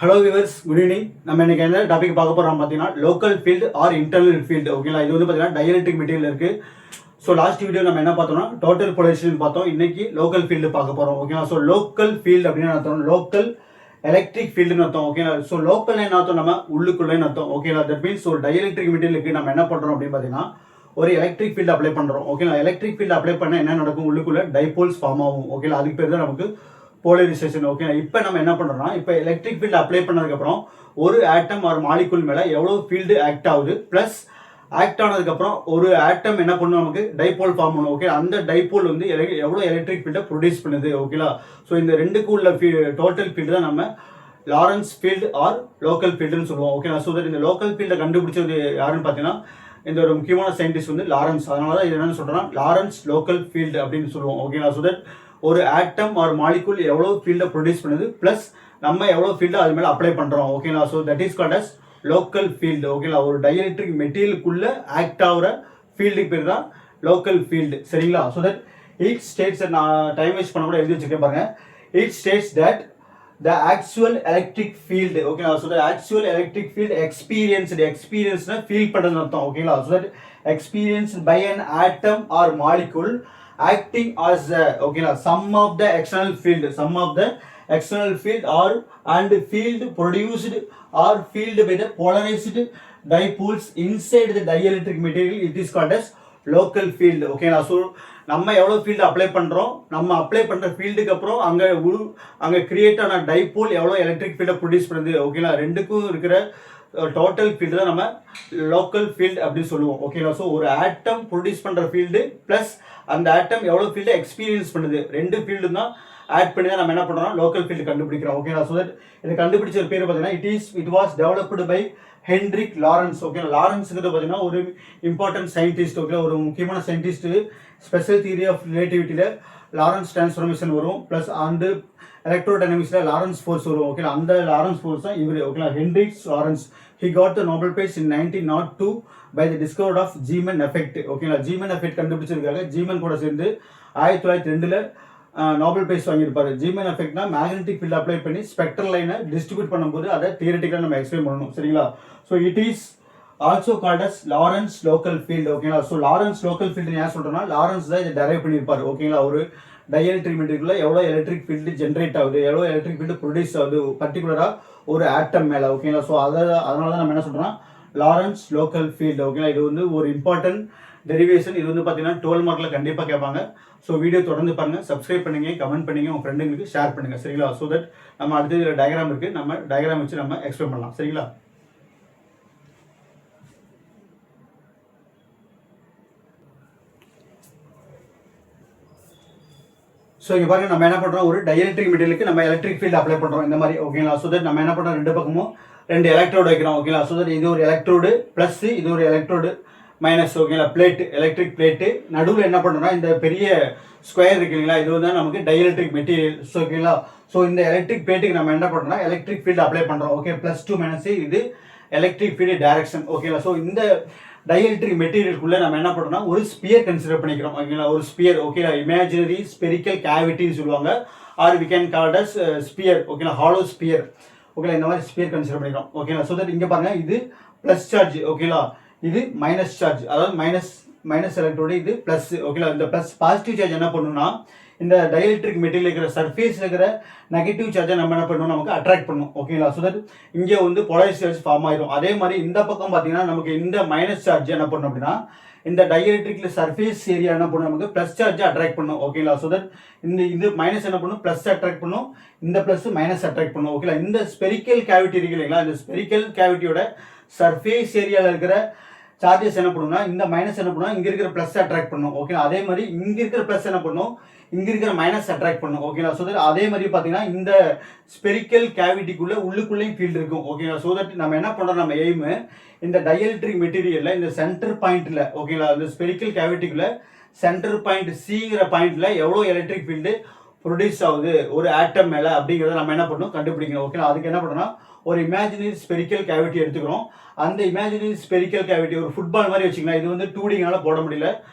Hello viewers, good evening. நம்ம இன்னைக்கு என்ன டாபிக் பார்க்க போகிறோம் பார்த்தீங்கன்னா local field or internal field. ஓகேங்களா, இது வந்து பார்த்தீங்கன்னா டயலெக்ட்ரிக் மெட்டீரியல் இருக்குது. ஸோ லாஸ்ட் வீடியோ நம்ம என்ன பார்த்தோம்னா டோட்டல் பொலரைசேஷன் பார்த்தோம். இன்னைக்கு லோக்கல் ஃபீல்டு பார்க்க போகிறோம். ஓகேங்களா, ஸோ லோக்கல் ஃபீல்டு அப்படின்னு அர்த்தம் லோக்கல் எலக்ட்ரிக் ஃபீல்டுன்னு அர்த்தம். ஓகேங்களா, ஸோ லோக்கல் என்ன அர்த்தம், நம்ம உள்ளுக்குள்ளேன்னு அர்த்தம். ஓகேங்களா, தட் மீன்ஸ் ஒரு டயலெக்ட்ரிக் மெட்டீரியலுக்கு நம்ம என்ன பண்ணுறோம் அப்படின்னு பார்த்தீங்கன்னா ஒரு எலக்ட்ரிக் ஃபீல்டு அப்ளை பண்ணுறோம். ஓகேங்களா, எலக்ட்ரிக் ஃபீல்டு அப்ளை பண்ண என்ன நடக்கும், உள்ளுக்குள்ள டைபோல்ஸ் ஃபார்ம் ஆகும். ஓகேங்களா, அதுக்கு பேர் தான் நமக்கு போலரைசேஷன். ஓகே, இப்போ நம்ம என்ன பண்ணுறோம்னா இப்போ எலக்ட்ரிக் ஃபீல்டு அப்ளை பண்ணதுக்கப்புறம் ஒரு ஆட்டம் ஒரு மாலிகுல் மேலே எவ்வளோ ஃபீல்டு ஆக்ட் ஆகுது, ப்ளஸ் ஆக்ட் ஆனதுக்கப்புறம் ஒரு ஆட்டம் என்ன பண்ணும், நமக்கு டைபோல் ஃபார்ம் பண்ணும். ஓகே, அந்த டைபோல் வந்து எவ்வளோ எலக்ட்ரிக் ஃபீல்டை ப்ரொடியூஸ் பண்ணுது. ஓகேலா, ஸோ இந்த ரெண்டுக்கு உள்ள டோட்டல் ஃபீல்டு தான் நம்ம லாரன்ஸ் ஃபீல்டு ஆர் லோக்கல் ஃபீல்டுன்னு சொல்லுவோம். ஓகேங்களா, ஸோ இந்த லோக்கல் ஃபீல்டை கண்டுபிடிச்சது யாருன்னு பார்த்தீங்கன்னா இந்த ஒரு முக்கியமான சயின்டிஸ்ட் வந்து லாரன்ஸ். அதனால தான் இது என்னன்னு சொல்கிறோம்னா லாரன்ஸ் லோக்கல் ஃபீல்டு அப்படின்னு சொல்லுவோம். ஓகேங்களா, ஸோ தட் ஒரு ஆட்டம் ஒரு மாலிகுல் எவ்வளோ ஃபீல்டை ப்ரொடியூஸ் பண்ணுது, ப்ளஸ் நம்ம எவ்வளோ ஃபீல்டை அது மேலே அப்ளை பண்ணுறோம். ஓகேங்களா, so that is called as local field. ஓகேங்களா, ஒரு டயலெக்ட்ரிக் மெட்டீரியலுக்குள்ள ஆக்ட் ஆகிற ஃபீல்டுக்கு பேர் தான் லோக்கல் ஃபீல்டு. சரிங்களா, ஸோ தட் ஈச் ஸ்டேட்ஸ், நான் டைம் வேஸ்ட் பண்ண கூட எழுதி வச்சுருக்கேன் பாருங்க. Each states that the actual electric field. Okay, so the actual electric field experienced na feel பண்றது அர்த்தம். ஓகேங்களா, so that experienced by an atom or molecule acting as a sum of the external field or and field produced or field by the polarized dipoles inside the dielectric material, it is called as local field. ஓகேங்களா, so நம்ம எவ்வளோ field apply பண்ணுறோம், நம்ம apply பண்ணுற ஃபீல்டுக்கு அப்புறம் அங்கே create ஆன டைபோல் எவ்வளோ எலக்ட்ரிக் ஃபீல்டை ப்ரொடியூஸ் பண்ணுது. ஓகேங்களா, ரெண்டுக்கும் இருக்கிற டோட்டல் ஃபீல்டு தான் நம்ம லோக்கல் ஃபீல்டு அப்படின்னு சொல்லுவோம். ஓகேங்களா, ஸோ ஒரு ஆட்டம் ப்ரொடியூஸ் பண்ணுற ஃபீல்டு ப்ளஸ் அந்த ஆட்டம் எவ்வளோ ஃபீல்டை எக்ஸ்பீரியன்ஸ் பண்ணுது, ரெண்டு ஃபீல்டு தான் ஆட் பண்ணி தான் நம்ம என்ன பண்ணுறோம், லோக்கல் ஃபீல்டு கண்டுபிடிக்கிறோம். ஓகேங்களா, ஸோ தட் இது கண்டுபிடிச்ச ஒரு பேர் பார்த்தீங்கன்னா it was developed by Hendrik Lorentz. Okay, லாரன்ஸுங்கிறது பார்த்தீங்கன்னா ஒரு இம்பார்ட்டன்ட் சயின்டிஸ்ட். ஓகே, ஒரு முக்கியமான சயின்டிஸ்ட். ஸ்பெஷல் தியரி ஆஃப் ரிலேட்டிவிட்டியில் லாரன்ஸ் டிரான்ஸ்ஃபர்மேஷன் வரும், ப்ளஸ் அந்த எலக்ட்ரோடைனமிக்ஸில் லாரன்ஸ் ஃபோர்ஸ் வரும். ஓகே, அந்த லாரன்ஸ் ஃபோர்ஸ் தான் இவர். ஓகேங்களா, Hendrik Lorentz. He got the Nobel prize in 1902 by the discovered of Zeeman effect. ஓகேங்களா, ஜீமன் எஃபெக்ட் கண்டுபிடிச்சிருக்காங்க. ஜீமன் கூட சேர்ந்து 1902 நோபல் பிரைஸ் வாங்கியிருப்பாரு. ஜீமன் எஃபெக்ட்னா மேக்னெட்டிக் ஃபீல்ட் அப்ளை பண்ணி ஸ்பெக்ட்ரல் லைனை டிஸ்ட்ரிபியூட் பண்ணும்போது அதை தியரிட்டிக்கலாக நம்ம எக்ஸ்பிளைன் பண்ணணும். சரிங்களா, so it is also called as Lorentz local field. ஓகேங்களா, ஸோ லாரன்ஸ் லோக்கல் ஃபீல்டு ஏன் சொல்கிறோம்னா லாரன்ஸ் தான் இதை டெரைவ் பண்ணியிருப்பார். ஓகேங்களா, ஒரு டயலெக்ட்ரிக் மெட்டீரியல்ல எவ்வளோ எலக்ட்ரிக் ஃபீல்டு ஜென்ரேட் ஆகுது, எவ்வளோ எலக்ட்ரிக் ஃபீல்டு ப்ரொடியூஸ் ஆகுது பர்டிகுலராக ஒரு ஆட்டம் மேலே. ஓகேங்களா, ஸோ அதனால தான் நம்ம என்ன சொல்கிறோம்னா லாரன்ஸ் லோக்கல் ஃபீல்டு. ஓகேங்களா, இது வந்து ஒரு இம்பார்ட்டன்ட் டெரிவேஷன். இது வந்து பார்த்தீங்கன்னா 12 மார்க்கில் கண்டிப்பாக கேட்பாங்க. ஸோ வீடியோ தொடர்ந்து பாருங்கள், சப்ஸ்கிரைப் பண்ணுங்க, கமெண்ட் பண்ணுங்க, உங்கள் ஃப்ரெண்டுங்களுக்கு ஷேர் பண்ணுங்கள். சரிங்களா, ஸோ தட் நம்ம அடுத்த டயக்ராம் இருக்குது, நம்ம டயக்ராம் வச்சு நம்ம எக்ஸ்பிளைன் பண்ணலாம். சரிங்களா, ஸோ இங்கே பாருங்க, நம்ம என்ன பண்ணுறோம், ஒரு டயலெக்ட்ரிக் மெட்டீரியலுக்கு நம்ம எலக்ட்ரிக் ஃபீல்டு அப்ளை பண்ணுறோம் இந்த மாதிரி. ஓகேங்களா, ஸோ தட் நம்ம என்ன பண்ணுறோம், ரெண்டு பக்கமும் ரெண்டு எலக்ட்ரோடு வைக்கிறோம். ஓகேங்களா, ஸோ தட் இது ஒரு எலக்ட்ரோடு ப்ளஸ் இது ஒரு எலக்ட்ரோடு மைனஸ். ஓகேங்களா, பிளேட்டு, எலக்ட்ரிக் பிளேட்டு. நடுவில் என்ன பண்ணுறோம்னா இந்த பெரிய ஸ்கொயர் இருக்கு இல்லைங்களா, இது வந்து நமக்கு டயலெக்ட்ரிக் மெட்டீரியல். ஸோ ஓகேங்களா, ஸோ இந்த எலக்ட்ரிக் பிளேட்டுக்கு நம்ம என்ன பண்ணுறோம்னா எலக்ட்ரிக் ஃபீல்டு அப்ளை பண்ணுறோம். ஓகே, +2 மைனஸ் இது எலக்ட்ரிக் ஃபீல்டு டைரக்ஷன். ஓகேங்களா, ஸோ இந்த டயலெக்ட்ரிக் மெட்டீரியலுக்குள்ளே நம்ம என்ன பண்ணுறோம்னா ஒரு ஸ்பியர் கன்சிடர் பண்ணிக்கிறோம். ஓகேங்களா, ஒரு ஸ்பியர். ஓகேங்களா, இமேஜினரி ஸ்பெரிக்கல் கேவிட்டின்னு சொல்லுவாங்க, or we can called as sphere. ஓகேங்களா, ஹாலோ ஸ்பியர். ஓகேங்களா, இந்த மாதிரி ஸ்பியர் கன்சிடர் பண்ணிக்கிறோம். ஓகேங்களா, ஸோ தட் இங்கே பாருங்க, இது ப்ளஸ் சார்ஜ். ஓகேங்களா, இது மைனஸ் சார்ஜ், அதாவது மைனஸ் எலக்ட்ரோடு, இது ப்ளஸ். ஓகேங்களா, இந்த ப்ளஸ் பாசிட்டிவ் சார்ஜ் என்ன பண்ணணும்னா இந்த டயலெக்ட்ரிக் மெட்டீரியல் இருக்கிற சர்ஃபேஸில் இருக்கிற நெகட்டிவ் சார்ஜை நம்ம என்ன பண்ணணும், நமக்கு அட்ராக்ட் பண்ணணும். ஓகேங்களா, ஸோ தட் இங்கே வந்து போலரைஸ் சார்ஜ் ஃபார்ம் ஆயிடும். அதே மாதிரி இந்த பக்கம் பார்த்தீங்கன்னா நமக்கு இந்த மைனஸ் சார்ஜ் என்ன பண்ணணும் அப்படின்னா இந்த டயலெக்ட்ரிக்ல சர்ஃபேஸ் ஏரியா என்ன பண்ணும், நமக்கு ப்ளஸ் சார்ஜை அட்ராக்ட் பண்ணும். ஓகேங்களா, ஸோ தட் இது மைனஸ் என்ன பண்ணும், ப்ளஸ் அட்ராக்ட் பண்ணும், இந்த ப்ளஸ் மைனஸ் அட்ராக்ட் பண்ணும். ஓகேங்களா, இந்த ஸ்பெரிக்கல் கேவிட்டி இருக்கு இல்லைங்களா, இந்த ஸ்பெரிக்கல் கேவிட்டியோட சர்ஃபேஸ் ஏரியாவில் இருக்கிற சார்ஜஸ் என்ன பண்ணுன்னா இந்த மைனஸ் என்ன பண்ணும், இங்கே இருக்கிற ப்ளஸ் அட்ராக்ட் பண்ணும். ஓகே, அதே மாதிரி இங்கே இருக்கிற ப்ளஸ் என்ன பண்ணும், இங்கே இருக்கிற மைனஸ் அட்ராக்ட் பண்ணும். ஓகேங்களா, ஸோ தட் அதே மாதிரி பார்த்தீங்கன்னா இந்த ஸ்பெரிக்கல் கேவிட்டிக்குள்ளே உள்ளுக்குள்ளேயும் ஃபீல்டு இருக்கும். ஓகேங்களா, ஸோ தட் நம்ம என்ன பண்ணுறோம், நம்ம எய்மு இந்த டயலெக்ட்ரிக் மெட்டீரியலில் இந்த சென்டர் பாயிண்ட்டில். ஓகேங்களா, இந்த ஸ்பெரிக்கல் கேவிட்டிக்குள்ளே சென்டர் பாயிண்ட் சிங்கிற பாயிண்ட்டில் எவ்வளோ எலக்ட்ரிக் ஃபீல்டு ப்ரொடியூஸ் ஆகுது ஒரு ஆட்டம் மேலே அப்படிங்கிறத நம்ம என்ன பண்ணணும், கண்டுபிடிக்கணும். ஓகேங்களா, அதுக்கு என்ன பண்ணணும்னா ஒரு இமேஜினரி ஸ்பெரிக்கல் கேவிட்டி எடுத்துக்கிறோம். அந்த இமேஜினரி ஸ்பெரிக்கல் கேவிட்டி ஒரு ஃபுட்பால் மாதிரி வச்சுக்கலாம். இது வந்து 2Dனால போட முடியல,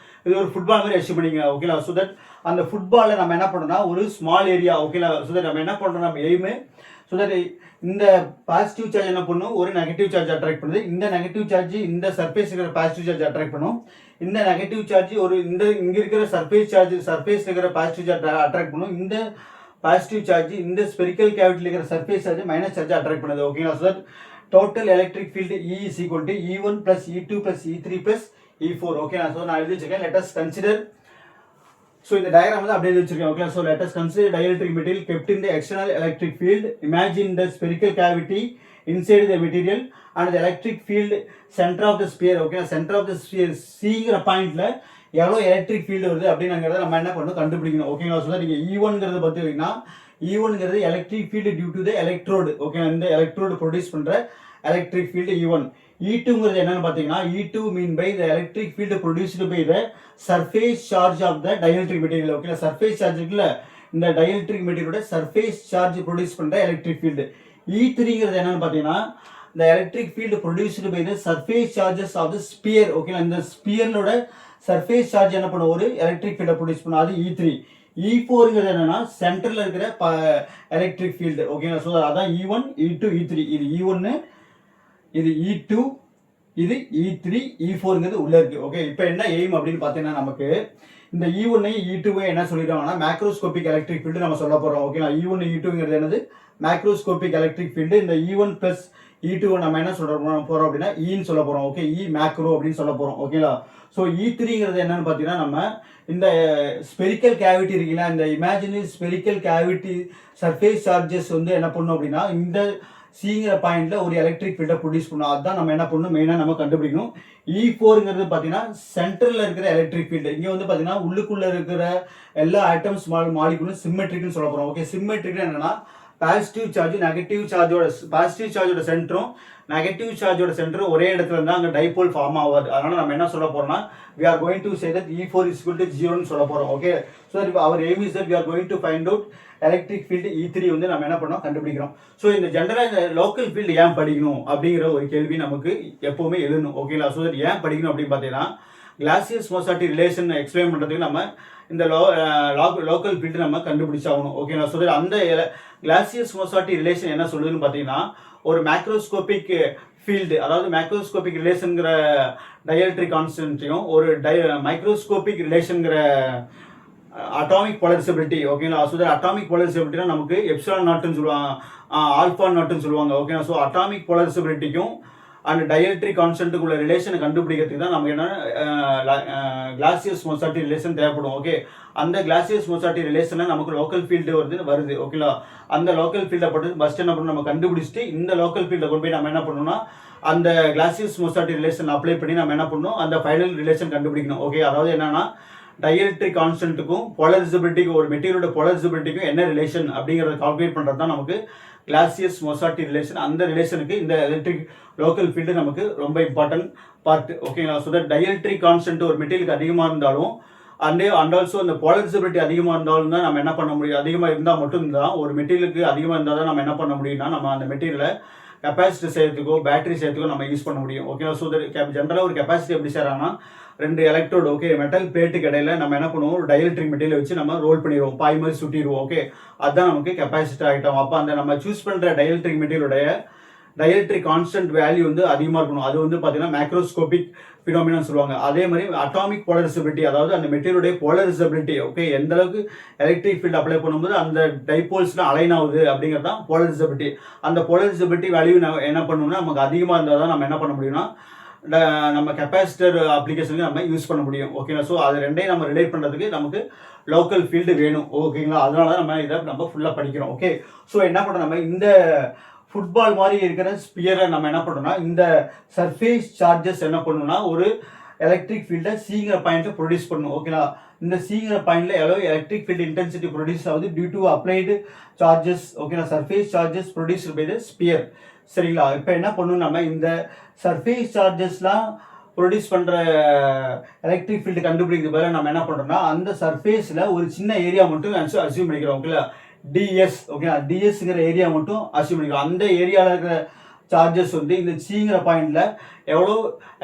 இது ஒரு ஃபுட்பால் மாதிரி அச்சீவ் பண்ணிக்கலாம் ஓகேங்களா. ஸோ தட் அந்த ஃபுட்பாலில் நம்ம என்ன பண்ணுறோம்னா ஒரு ஸ்மால் ஏரியா ஓகேங்களா. ஸோ தட் நம்ம என்ன பண்ணுறோம் நம்ம எய்மு ஸோ தட் இந்த பாசிட்டிவ் சார்ஜ் என்ன பண்ணும் ஒரு நெகட்டிவ் சார்ஜ் அட்ராக்ட் பண்ணுது. இந்த நெகட்டிவ் சார்ஜ் இந்த சர்ஃபேஸ் இருக்கிற பாசிட்டிவ் சார்ஜ் அட்ராக்ட் பண்ணும். இந்த நெகட்டிவ் சார்ஜ் ஒரு இங்கே இருக்கிற சர்ஃபேஸ் இருக்கிற பாசிட்டிவ் சார்ஜ் அட்ராக்ட் பண்ணும். இந்த பாசிட்டிவ் சார்ஜ் இந்த ஸ்பெரிக்கல் கேவிட்டியில் இருக்கிற surface charge minus charge attract பண்ணுது ஓகேங்களா. So that total electric field E is equal to E1 plus E2 plus E3 plus E4 ஓகேங்களா. ஸோ நான் எழுதி வச்சிருக்கேன். let us consider ஸோ இந்த டயக்ராம் வந்து அப்படியே வச்சிருக்கேன் okay. So let us consider dielectric material kept in the external electric field. Imagine the spherical cavity inside the material and the electric field center of the sphere okay. center of the sphere சிங்கிற பாயிண்ட்ல எவ்வளோ electric field வருது அப்படிங்கிறத நம்ம என்ன பண்ணணும் கண்டுபிடிக்கணும் ஓகேங்களா. So நீங்கள் E1ங்கிறது பார்த்தீங்கன்னா E1ங்கிறது electric field due to the electrode okay. இந்த எலக்ட்ரோடு ப்ரொடியூஸ் பண்ணுற எலக்ட்ரிக் ஃபீல்டு E1. E2ங்கிறது என்னன்னு பார்த்தீங்கன்னா E2 mean by the electric field produced by the surface charge of the dielectric material okay. Surface charge இருக்குல்ல இந்த டயலக்ட்ரிக் மெட்டீரியலோட surface charge produce பண்ணுற electric field. E3ங்கிறது என்னன்னு பார்த்தீங்கன்னா இந்த electric field produced by the surface charges of the sphere okay. இந்த ஸ்பியரோட சர்ஃபேஸ் சார்ஜ் என்ன பண்ணும் ஒரு எலக்ட்ரிக் ஃபீல்டை ப்ரொடியூஸ் பண்ணும் அது E3. E4ங்கிறது என்னன்னா சென்டரில் இருக்கிற எலக்ட்ரிக் ஃபீல்டு ஓகேங்களா. ஸோ அதான் E1 E2 E3. இது E1 இது E2 இது E3 E4ங்கிறது உள்ள இருக்கு ஓகே. இப்போ என்ன எய்ம் அப்படின்னு பார்த்தீங்கன்னா நமக்கு இந்த E1 E2 என்ன சொல்லிடுவாங்கன்னா மேக்ரோஸ்கோபிக் எலக்ட்ரிக் ஃபீல்டு நம்ம சொல்ல போகிறோம் ஓகேங்களா. E1 E2ங்கிறது என்னது மேக்ரோஸ்கோபிக் எலக்ட்ரிக் ஃபீல்டு. இந்த E1 + E2 நம்ம என்ன சொல்ல போகிறோம் அப்படின்னா ஈன்னு சொல்ல போகிறோம் ஓகே. E மேக்ரோ அப்படின்னு சொல்ல போகிறோம் ஓகேங்களா. ஸோ E3ங்கிறது என்னன்னு பார்த்தீங்கன்னா நம்ம இந்த ஸ்பெரிக்கல் கேவிட்டி இருக்குல்ல இந்த imaginary spherical cavity surface charges வந்து என்ன பண்ணும் அப்படின்னா இந்த சிங்கிற பாயிண்ட்ல ஒரு எலக்ட்ரிக் ஃபீல்டை ப்ரொடியூஸ் பண்ணும். அதுதான் நம்ம என்ன பண்ணணும் மெயினாக நம்ம கண்டுபிடிக்கணும். E4ங்கிறது பார்த்தீங்கன்னா சென்டரில் இருக்கிற எலக்ட்ரிக் ஃபீல்டு. இங்கே வந்து பார்த்தீங்கன்னா உள்ளுக்குள்ளே இருக்கிற எல்லா ஆட்டம்ஸ் மாலிகுலும் சிம்மெட்ரிக்னு சொல்ல போகிறோம் ஓகே. சிம்மெட்ரிக்னு என்னன்னா பாசிட்டிவ் சார்ஜ் நெகட்டிவ் சார்ஜோட பாசிட்டிவ் சார்ஜோட சென்டரும் நெகட்டிவ் சார்ஜோட சென்டரும் ஒரே இடத்துல இருந்தால் அங்கே டைபோல் ஃபார்ம் ஆகாது. அதனால நம்ம என்ன சொல்ல போறோம்னா we are going to say that E4 is equal to 0 ன்னு சொல்ல போறோம் okay. So our aim is that we are going to find out electric field E3 வந்து நம்ம என்ன பண்ணோம் கண்டுபிடிக்கிறோம். ஸோ இந்த ஜென்ரலாக இந்த லோக்கல் ஃபீல்டு ஏன் படிக்கணும் அப்படிங்கிற ஒரு கேள்வி நமக்கு எப்பவுமே எழுதணும் ஓகேங்களா. ஸோ ஏன் படிக்கணும் அப்படின்னு பார்த்தீங்கன்னா கிளாசியஸ் மோசாட்டி ரிலேஷன் எக்ஸ்பிளைன் பண்ணுறதுக்கு நம்ம இந்த லோக்கல் ஃபீல்டு நம்ம கண்டுபிடிச்சாகணும் ஓகேங்களா. ஸோ அந்த கிளாசியஸ் மோசாட்டி ரிலேஷன் என்ன சொல்லுதுன்னு பார்த்தீங்கன்னா ஒரு மேக்ரோஸ்கோபிக் ஃபீல்டு அதாவது மேக்ரோஸ்கோபிக் ரிலேஷனுங்கிற டயலக்ட்ரிக் கான்ஸ்டன்ட்டையும் ஒரு மைக்ரோஸ்கோபிக் ரிலேஷனுங்கிற அட்டாமிக் போலரிசபிலிட்டி ஓகேங்களா. ஸோ அட்டாமிக் போலரிசபிலிட்டினா நமக்கு எப்சிலான் நாட்டுன்னு சொல்லுவாங்க ஆல்ஃபா நாட்டுன்னு சொல்லுவாங்க ஓகேங்களா. ஸோ அட்டாமிக் போலரிசபிலிட்டிக்கும் அண்ட் டயலக்ட்ரிக் கான்ஸ்டன்ட்டுக்குள்ள ரிலேஷனை கண்டுபிடிக்கிறதுக்கு தான் நமக்கு என்ன கிளாசியஸ் மோசாட்டி ரிலேஷன் தேவைப்படும் ஓகே. அந்த கிளாசியஸ் மோசாட்டி ரிலேஷனில் நமக்கு லோக்கல் ஃபீல்டு வருது ஓகேங்களா. அந்த லோக்கல் ஃபீல்டை போட்டு ஃபஸ்ட் என்ன பண்ணணும் நம்ம கண்டுபிடிச்சிட்டு இந்த லோக்கல் ஃபீல்டை கொண்டு போய் நம்ம என்ன பண்ணணும்னா அந்த கிளாசியஸ் மோசாட்டி ரிலேஷன் அப்ளை பண்ணி நம்ம என்ன பண்ணணும் அந்த ஃபைனல் ரிலேஷன் கண்டுபிடிக்கணும் ஓகே. அதாவது என்னன்னா டயலக்ட்ரிக் கான்ஸ்டன்ட்டுக்கும் போலரிசபிலிட்டிக்கும் ஒரு மெட்டீரியலோட போலரிசபிலிட்டிக்கும் என்ன ரிலேஷன் அப்படிங்கிறத கால்குலேட் பண்ணுறது தான் நமக்கு கிளாசியஸ் மோசாட்டி ரிலேஷன். அந்த ரிலேஷனுக்கு இந்த எலக்ட்ரிக் லோக்கல் ஃபீல்டு நமக்கு ரொம்ப இம்பார்ட்டன்ட் பார்ட் ஓகேங்களா. ஸோ தட் டயலக்ட்ரிக் கான்ஸ்டன்ட் ஒரு மெட்டீரியலுக்கு அதிகமாக இருந்தாலும் அண்ட் ஆல்சோ அந்த போலரிசபிலிட்டி அதிகமாக இருந்தாலும் தான் நம்ம என்ன பண்ண முடியும் அதிகமாக இருந்தால் மட்டும்தான் ஒரு மெட்டீரியலுக்கு அதிகமாக இருந்தால் தான் நம்ம என்ன பண்ண முடியும்னா நம்ம அந்த மெட்டீரியலை கெப்பாசிட்டி செய்யறதுக்கோ பேட்டரி செய்யறதுக்கோ நம்ம யூஸ் பண்ண முடியும் ஓகேங்களா. ஸோ ஜென்ரலாக ஒரு கெப்பாசிட்டி எப்படி செய்யறாங்கன்னா ரெண்டு எலக்ட்ரோடு ஓகே மெட்டல் பிளேட்டுக்கு இடையில நம்ம என்ன பண்ணுவோம் ஒரு டயலக்ட்ரிக் மெட்டீரியல் வச்சு நம்ம ரோல் பண்ணிடுவோம் பாய் மாதிரி சுட்டிடுவோம் ஓகே. அதுதான் நமக்கு கெப்பாசிட்டி ஆகிட்டோம். அப்போ அந்த நம்ம சூஸ் பண்ணுற டயலக்ட்ரிக் மெட்டீரியலுடைய டயலக்ட்ரிக் கான்ஸ்டன்ட் வேல்யூ வந்து அதிகமாக இருக்கணும். அது வந்து பார்த்தீங்கன்னா மேக்ரோஸ்கோபிக் ஃபினாமினான்னு சொல்லுவாங்க. அதே மாதிரி அட்டாமிக் போலரிசபிலிட்டி அதாவது அந்த மெட்டீரியலுடைய போலரிசபிலிட்டி ஓகே எந்த அளவுக்கு எலக்ட்ரிக் ஃபீல்டு அப்ளை பண்ணும்போது அந்த டைபோல்ஸ்லாம் அலைன் ஆகுது அப்படிங்கிறது தான் போலரிசபிலிட்டி. அந்த போலரிசபிலிட்டி வேல்யூ என்ன பண்ணணும்னா நமக்கு அதிகமாக இருந்தால் தான் நம்ம என்ன பண்ண முடியும்னா நம்ம கெப்பாசிட்டர் அப்ளிகேஷனுக்கு நம்ம யூஸ் பண்ண முடியும் ஓகேங்களா. ஸோ அது ரெண்டையும் நம்ம ரிலேட் பண்ணுறதுக்கு நமக்கு லோக்கல் ஃபீல்டு வேணும் ஓகேங்களா. அதனால தான் நம்ம இதை நம்ம ஃபுல்லாக படிக்கிறோம் ஓகே. ஸோ என்ன பண்ணுறோம் நம்ம இந்த ஃபுட்பால் மாதிரி இருக்கிற ஸ்பியரை நம்ம என்ன பண்ணோம்னா இந்த சர்ஃபேஸ் சார்ஜஸ் என்ன பண்ணணும்னா ஒரு எலக்ட்ரிக் ஃபீல்டை சிங்கிற பாயிண்ட்டை ப்ரொடியூஸ் பண்ணணும் ஓகேங்களா. இந்த சிங்கிற பாயிண்ட்ல எவ்வளோ எலக்ட்ரிக் ஃபீல்டு இன்டென்சிட்டி ப்ரொடியூஸ் ஆகுது டியூ டு அப்ளைடு சார்ஜஸ் ஓகேங்களா. Surface charges produced by the sphere சரிங்களா. இப்போ என்ன பண்ணணும் நம்ம இந்த சர்ஃபேஸ் சார்ஜஸ்லாம் ப்ரொடியூஸ் பண்ணுற எலக்ட்ரிக் ஃபீல்டு கண்டுபிடிக்கிறது பதிலாக நம்ம என்ன பண்ணுறோம்னா அந்த சர்ஃபேஸில் ஒரு சின்ன ஏரியா மட்டும் அசியூம் பண்ணிக்கிறோம் ஓகேங்களா. டிஎஸ் ஓகேங்களா. டிஎஸ்ங்கிற ஏரியா மட்டும் அசியூம் பண்ணிக்கிறோம். அந்த ஏரியாவில் இருக்கிற சார்ஜஸ் வந்து இந்த சிங்கிற பாயிண்ட்ல எவ்வளோ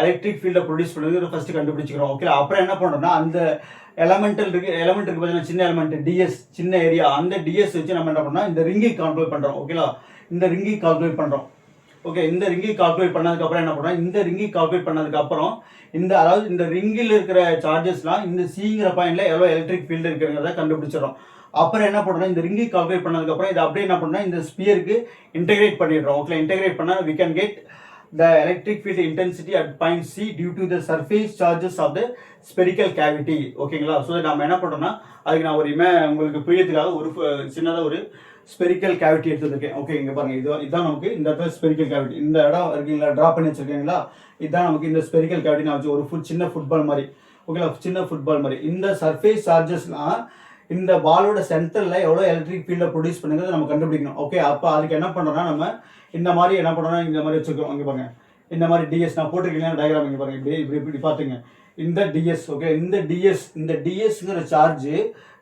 எலக்ட்ரிக் ஃபீல்டை ப்ரொடியூஸ் பண்ணுறது ஃபர்ஸ்ட் கண்டுபிடிச்சிக்கிறோம். ஓகே, அப்புறம் என்ன பண்ணுறோம்னா அந்த எலமெண்ட் இருக்கு பார்த்தீங்கன்னா சின்ன எலமெண்ட் டிஎஸ், சின்ன ஏரியா, அந்த டிஎஸ் வச்சு நம்ம என்ன பண்ணோம் இந்த ரிங்கை கால்குலேட் பண்ணுறோம். ஓகேலா, இந்த ரிங்கை கால்குலேட் பண்ணுறோம். ஓகே, இந்த ரிங்கை கால்குலேட் பண்ணதுக்கப்புறம் என்ன பண்ணுறோம், இந்த ரிங்கை கால்குலேட் பண்ணதுக்கப்புறம் அதாவது இந்த ரிங்கில் இருக்கிற சார்ஜஸ்லாம் இந்த சிங்கிற பாயிண்ட்ல எவ்வளோ எலக்ட்ரிக் ஃபீல்டு இருக்குங்கிறத கண்டுபிடிச்சிடறோம். அப்புறம் என்ன பண்ணுறோம், இந்த ரிங்கை கால்குலேட் பண்ணதுக்கப்புறம் இதை அப்படியே என்ன பண்ணோம் இந்த ஸ்பியருக்கு இன்டெகிரேட் பண்ணிடுறோம். ஓகே, இன்டெகிரேட் பண்ணால் we can get the electric field intensity at point C due to the surface charges of the spherical cavity. ஓகேங்களா, ஸோ நம்ம என்ன பண்ணுறோம்னா அதுக்கு நான் உங்களுக்கு புரியறதுக்காக ஒரு சின்னதாக ஒரு ஸ்பெரிக்கல் கேவிட்டி எடுத்துருக்கேன். ஓகே, இங்கே பாருங்க, இதுதான் நமக்கு இந்த இடத்துல ஸ்பெரிக்கல் கேவிட்டி, இந்த இடம் இருக்குங்களா ட்ரா பண்ணி வச்சிருக்கீங்களா, இதுதான் நமக்கு இந்த ஸ்பெரிக்கல் கேவிட்டி. நான் வச்சு ஒரு சின்ன ஃபுட்பால் மாதிரி. ஓகேங்களா, சின்ன ஃபுட்பால் மாதிரி. இந்த சர்ஃபேஸ் சார்ஜஸ்லாம் இந்த பாலோட சென்டரில் எவ்வளோ எலக்ட்ரிக் ஃபீல்டை ப்ரொடியூஸ் பண்ணுங்கிறது நம்ம கண்டுபிடிக்கணும். ஓகே, அப்போ அதுக்கு என்ன பண்ணுறோம்னா நம்ம இந்த மாதிரி என்ன பண்ணுறோம்னா இந்த மாதிரி வச்சுருக்கோம். இங்கே பாருங்க, இந்த மாதிரி டிஎஸ் நான் போட்டிருக்கீங்க டயக்ராம். இங்கே பாருங்க, இப்படி பார்த்துங்க. இந்த டிஎஸ், ஓகே, இந்த டிஎஸ்ங்கிற சார்ஜ்,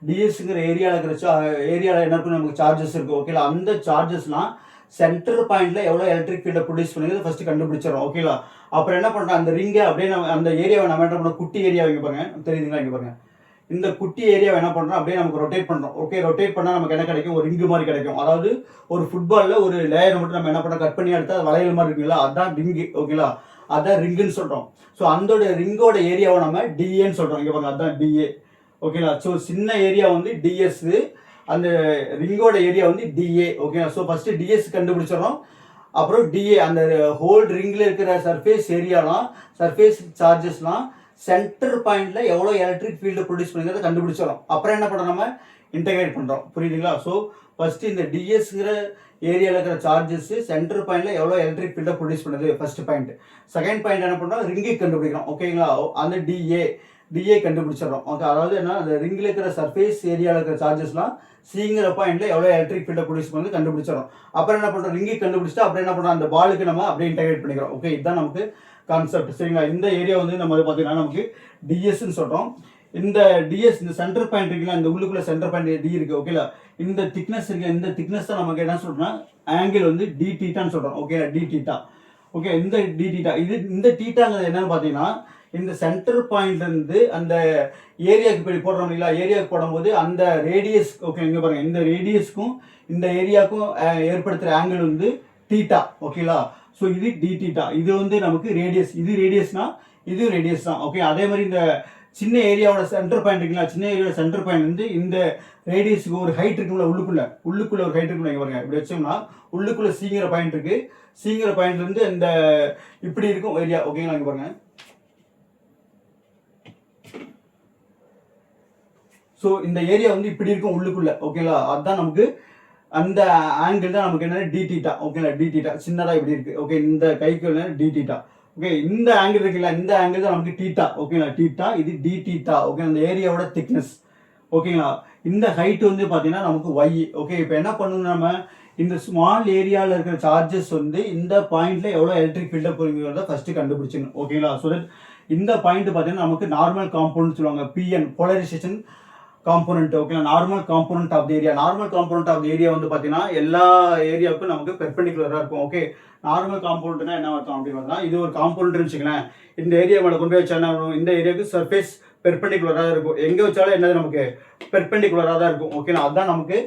டிஎஸ்ங்கிற ஏரியாவில் என்ன இருக்கும் நமக்கு சார்ஜஸ் இருக்குது. ஓகேலா, அந்த சார்ஜஸ்லாம் சென்டர் பாயிண்ட்ல எவ்வளோ எலக்ட்ரிக் ஃபீல்டை ப்ரொடியூஸ் பண்ணுறது ஃபர்ஸ்ட் கண்டுபிடிச்சிடறோம். ஓகேலா, அப்புறம் என்ன பண்ணுறோம் அந்த ரிங்கை அப்படியே நம்ம அந்த ஏரியாவை நம்ம என்ன பண்ணுறோம், குட்டி ஏரியா இங்கே பாருங்க, தெரியுதுங்களா, இங்கே பாருங்க, இந்த குட்டி ஏரியாவை என்ன பண்ணுறோம் அப்படியே நமக்கு ரொட்டேட் பண்ணுறோம். ஓகே, ரொட்டேட் பண்ணால் நமக்கு என்ன கிடைக்கும், ஒரு ரிங்கு மாதிரி கிடைக்கும். அதாவது ஒரு ஃபுட்பாலில் ஒரு லேயரை மட்டும் நம்ம என்ன பண்ணுறோம் கட் பண்ணி எடுத்து அது வளையல் மாதிரி இருக்குங்களா, அதுதான் ரிங்கு. ஓகேலா, அதான் ரிங்குன்னு சொல்கிறோம். ஸோ அந்த ரிங்கோட ஏரியாவை நம்ம டிஏன்னு சொல்கிறோம். இங்கே பாருங்க, அதுதான் டிஏ. ஓகேங்களா, ஸோ சின்ன ஏரியா வந்து டிஎஸ், அந்த ரிங்கோட ஏரியா வந்து டிஏ. ஓகேங்களா, ஸோ ஃபர்ஸ்ட் டிஎஸ் கண்டுபிடிச்சிடறோம். அப்புறம் டிஏ, அந்த ஹோல் ரிங்கில் இருக்கிற சர்ஃபேஸ் ஏரியாலாம், சர்ஃபேஸ் சார்ஜஸ்லாம் சென்டர் பாயிண்ட்ல எவ்வளோ எலக்ட்ரிக் ஃபீல்டு ப்ரொடியூஸ் பண்ணுங்கிறத கண்டுபிடிச்சிடறோம். அப்புறம் என்ன பண்ணுறோம், நம்ம இன்டெகிரேட் பண்ணுறோம். புரியுதுங்களா, ஸோ ஃபர்ஸ்ட் இந்த டிஎஸ்ங்கிற ஏரியாவில் இருக்கிற சார்ஜஸ் சென்டர் பாயிண்ட்ல எவ்வளோ எலக்ட்ரிக் ஃபீல்டை ப்ரொடியூஸ் பண்ணுது ஃபர்ஸ்ட் பாயிண்ட். செகண்ட் பாயிண்ட் என்ன பண்ணுறோம், ரிங்கை கண்டுபிடிக்கிறோம். ஓகேங்களா, அந்த டிஏ கண்டுபிடிச்சிடறோம். ஓகே, அதாவது என்ன, அந்த ரிங்கில் இருக்கிற சர்ஃபேஸ் ஏரியாவில் இருக்கிற சார்ஜஸ்லாம் சிங்கிற பாயிண்ட்ல எவ்வளோ எலக்ட்ரிக் ஃபீல்டை ப்ரொடியூஸ் பண்ணி கண்டுபிடிச்சிடறோம். அப்புறம் என்ன பண்ணுறோம், ரிங்கை கண்டுபிடிச்சிட்டு அப்புறம் என்ன பண்ணுறோம், அந்த பாலுக்கு நம்ம அப்படியே இன்டெகிரேட் பண்ணிக்கிறோம். ஓகே, இதுதான் நமக்கு கான்செப்ட். சரிங்களா, இந்த ஏரியா வந்து நம்ம பார்த்தீங்கன்னா நமக்கு டிஎஸ்ன்னு சொல்கிறோம். இந்த டிஎஸ், இந்த சென்டர் பாயிண்ட் இருக்குல்ல, இந்த உள்ளுக்குள்ள சென்டர் பாயிண்ட் டி இருக்கு. ஓகேலா, இந்த திக்னஸ் இருக்கு, இந்த திக்னஸ் தான் நமக்கு என்ன சொல்றோம்னா ஆங்கிள் வந்து டி டீட்டான்னு சொல்றோம். Okay, d theta. ஓகே, இந்த டி டீட்டா, இந்த டீட்டாங்கிறது என்னன்னு பார்த்தீங்கன்னா இந்த சென்டர் பாயிண்ட்ல இருந்து அந்த ஏரியாவுக்கு போய் போடுறோம் இல்லைங்களா, ஏரியாவுக்கு போடும்போது அந்த ரேடியஸ், ஓகே இங்கே பாருங்க, இந்த ரேடியஸ்க்கும் இந்த ஏரியாவுக்கும் ஏற்படுத்துகிற ஆங்கிள் வந்து டீட்டா. ஓகேலா, ஸோ இது டி டீட்டா, இது வந்து நமக்கு ரேடியஸ், இது ரேடியஸ்னா இது ரேடியஸ் தான். ஓகே, அதே மாதிரி இந்த சின்ன ஏரியாவோட சென்டர் பாயிண்ட் இருக்குங்களா, சின்ன ஏரியாவோட சென்டர் பாயிண்ட் வந்து இந்த ரேடியஸுக்கு ஒரு ஹைட் இருக்குங்களா, உள்ளுக்குள்ள ஒரு ஹைட் இருக்குங்களா, இங்கே பாருங்க, இப்படி வச்சோம்னா உள்ளுக்குள்ள சிங்கிற பாயிண்ட் இருக்கு. சிங்கிற பாயிண்ட்ல இருந்து இந்த இப்படி இருக்கும் ஏரியா. ஓகேங்களா, இங்கே பாருங்க, ஸோ இந்த ஏரியா வந்து இப்படி இருக்கும் உள்ளுக்குள்ள. ஓகேங்களா, அதுதான் நமக்கு அந்த ஆங்கிள் தான் நமக்கு என்ன டி டீட்டா. ஓகேங்களா, டி டீட்டா சின்னதாக இப்படி இருக்கு. ஓகே, இந்த கைக்கு டி டீட்டா. ஓகே, இந்த ஆங்கிள் இருக்குல்ல, இந்த ஆங்கிள் தான் நமக்கு டீட்டா. ஓகேங்களா, டீட்டா, இது டி டீட்டா. ஓகே, அந்த ஏரியாவோட திக்னஸ். ஓகேங்களா, இந்த ஹைட் வந்து பார்த்தீங்கன்னா நமக்கு ஒய். ஓகே, இப்போ என்ன பண்ணணும், நம்ம இந்த ஸ்மால் ஏரியாவில் இருக்கிற சார்ஜஸ் வந்து இந்த பாயிண்ட்ல எவ்வளோ எலக்ட்ரிக் ஃபீல்டை போகிறத ஃபர்ஸ்ட் கண்டுபிடிச்சிடணும். ஓகேங்களா, ஸோ தட் இந்த பாயிண்ட் பார்த்தீங்கன்னா நமக்கு நார்மல் காம்பவுண்ட் சொல்லுவாங்க, பிஎன் போலரைசேஷன் காம்போனன்ட். ஓகேங்களா, normal component of the area. Normal component of the area வந்து பார்த்தீங்கன்னா எல்லா ஏரியாவுக்கும் நமக்கு பெர்பெண்டிகுலராக இருக்கும். ஓகே, நார்மல் காம்போனன்ட்னா என்ன அர்த்தம் அப்படின்னு பார்த்தீங்கன்னா, இது ஒரு காம்போனன்ட்னு வச்சுக்கலாம், இந்த ஏரியா மேலே கொண்டு போய் வச்சா என்ன ஆகும், இந்த ஏரியாவுக்கு சர்ஃபேஸ் பெர்பெண்டிகுலராக இருக்கும். எங்கே வச்சாலும் என்னது நமக்கு பெர்பெண்டிகுலராக தான் இருக்கும். ஓகேங்களா, அதுதான் நமக்கு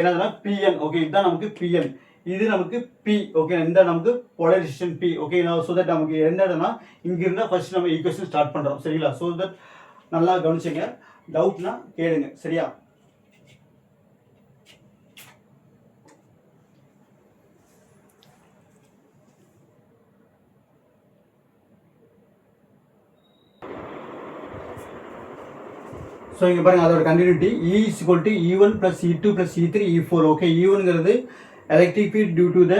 என்னதுன்னா பிஎன். ஓகே, இதுதான் நமக்கு பிஎன், இது நமக்கு பி. ஓகே, இந்த நமக்கு போலரைசேஷன் பி. ஓகேங்களா, ஸோ தட் நமக்கு எந்த இடம்னா இங்க இருந்தா ஃபர்ஸ்ட் நம்ம ஈக்குவேஷன் ஸ்டார்ட் பண்றோம். சரிங்களா, ஸோ தட் நல்லா கவனிச்சுங்க, டவுட்னா கேளுங்க. சரியா, ஸோ இங்கே பாருங்க, அதோட continuity E is equal to E1 plus E2 plus E3 E4. Okay, E1ங்கிறது electric field due to the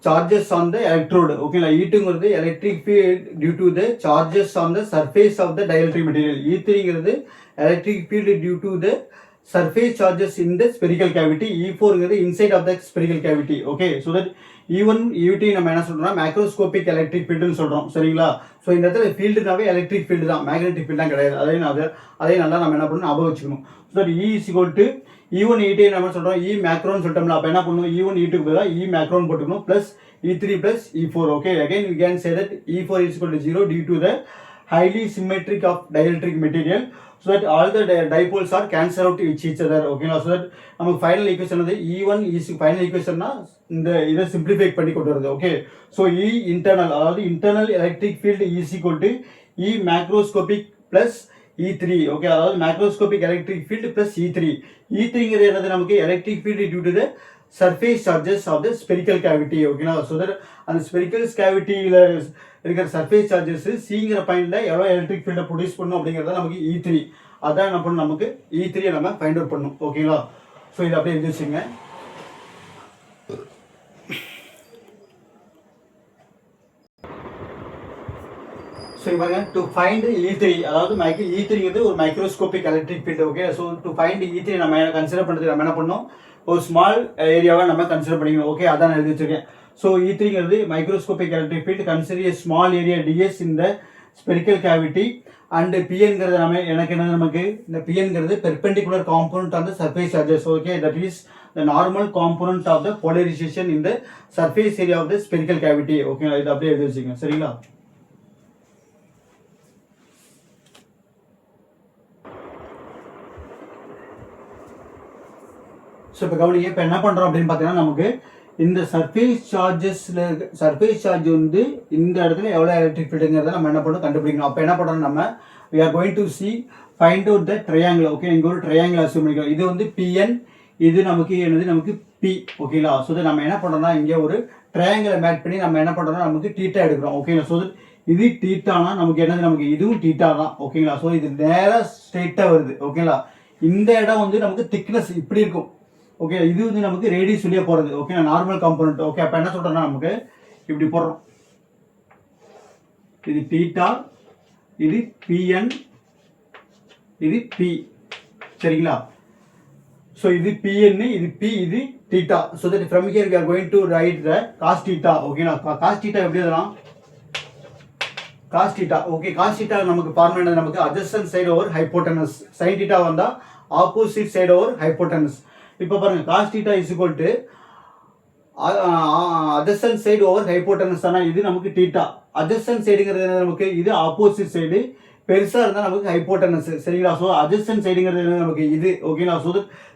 charges on the electrode. ஓகேங்களா, E2ங்கிறது electric field due to the charges on the surface of the dielectric material. E3ங்கிறது electric field due to the surface charges in the spherical cavity. E4ங்கிறது inside of the spherical cavity. Okay, so that E1 E2 நம்ம என்ன சொல்றோம்னா macroscopic electric ஃபீல்டுன்னு சொல்றோம். சரிங்களா, so இந்த இடத்துல ஃபீல்டுனாவே electric field தான், மேக்னெட்டிக் ஃபீல்டு தான் கிடையாது. அதையும் நல்லா நம்ம என்ன பண்ணணும் ஞாபகம் வச்சுக்கணும். So E is equal to E1 E2 நம்ம சொல்கிறோம் E மேக்ரோன்னு சொல்லிட்டோம்ல, அப்போ என்ன பண்ணணும், E1 E2க்கு பதிலாக E மேக்ரோன்னு போட்டுக்கணும் plus E3 plus E4. Okay, again we can say that E4 is equal to 0 due to the highly symmetric of dielectric material, so that all the dipoles are cancel out with each other. ஓகேங்களா, so that நமக்கு final equation வந்து E1 is final ஈக்குவேஷன்னா இந்த இதை simplify பண்ணி கொண்டு வருது. Okay, so E internal, அதாவது internal electric field is equal to E macroscopic plus E3. Okay, அதாவது macroscopic electric field plus E3. E3ங்கிறது என்னது, நமக்கு electric field due to the surface charges of the spherical cavity. ஓகேங்களா, so that அந்த spherical கேவிட்டியில் இருக்கிற surface charges சிங்கிற பாயிண்டில் எவ்வளோ எலக்ட்ரிக் ஃபீல்டை ப்ரொடியூஸ் பண்ணும் அப்படிங்கிறத நமக்கு E3. அதான் என்ன பண்ணணும், நமக்கு E3 நம்ம ஃபைண்ட் அவுட் பண்ணணும். ஓகேங்களா, ஸோ இதை அப்படியே எழுதி வச்சுங்க. ஸோ பாருங்க, டு ஃபைண்ட் E3, அதாவது E3ங்கிறது ஒரு microscopic electric field. Okay, so to find E3 நம்ம கன்சிடர் பண்ணுறதுக்கு நம்ம என்ன பண்ணணும், ஒரு ஸ்மால் ஏரியாவை நம்ம கன்சிடர் பண்ணிக்கணும். ஓகே, அதான் நான் எழுதி வச்சிருக்கேன். ஸோ E3ங்கிறது microscopic electric field consider a small area ds இந்த ஸ்பெரிக்கல் கேவிட்டி அண்ட் Pங்கிறது நம்ம எனக்கு என்ன, நமக்கு இந்த Pங்கிறது perpendicular component of the surface charges. Okay, that is the normal component of the polarisation in the surface area of the spherical cavity. ஓகேங்களா, இது அப்படியே எழுதி வச்சுக்கோங்க. சரிங்களா, ஸோ இப்போ கவனிங்க, இப்போ என்ன பண்ணுறோம் அப்படின்னு பார்த்தீங்கன்னா, நமக்கு இந்த சர்ஃபேஸ் சார்ஜ் வந்து இந்த இடத்துல எவ்வளோ எலக்ட்ரிக் ஃபீல்டுங்கிறத நம்ம என்ன பண்ணணும், கண்டுபிடிக்கணும். அப்போ என்ன பண்ணுறோம், நம்ம we are going to see find out the triangle. Okay, இங்கே ஒரு ட்ரையாங்கிள் அசியூம் பண்ணிக்கிறோம். இது வந்து Pn, இது நமக்கு என்னது, நமக்கு P. ஓகேங்களா, ஸோ நம்ம என்ன பண்ணுறோம்னா, இங்கே ஒரு ட்ரையாங்கிளை மேட் பண்ணி நம்ம என்ன பண்ணுறோம்னா, நமக்கு தீட்டா எடுக்கிறோம். ஓகேங்களா, ஸோ இது தீட்டானா நமக்கு என்னது, நமக்கு இதுவும் தீட்டா தான். ஓகேங்களா, ஸோ இது நேராக ஸ்ட்ரெயிட்டாக வருது. ஓகேங்களா, இந்த இடம் வந்து நமக்கு திக்னஸ் இப்படி இருக்கும். ஓகே, இது வந்து நமக்கு ரேடியஸ் வெளியே போகிறது. Okay, normal component. ஓகே, அப்போ என்ன சொல்கிறோன்னா, நமக்கு இப்படி போடுறோம், இது தீட்டா, இது Pn, இது P. சரிங்களா, ஸோ இது Pn, இது P, இது theta. So that from here we are going to write the cos theta. ஓகேங்களா, cos theta எப்படி எழுதலாம், cos theta. Okay, cos theta நமக்கு ஃபார்முலா நமக்கு adjacent side over hypotenuse. sin theta வந்தா opposite side over hypotenuse. இப்போ பாருங்க, cos theta is equal to adjacent side over hypotenuse தானா, இது நமக்கு theta. adjacent sideங்கிறது நமக்கு இது opposite side, பெருசா இருந்தா நமக்கு hypotenuse. சரிங்களா, ஸோ adjacent sideங்கிறது நமக்கு இது. ஓகேங்களா, so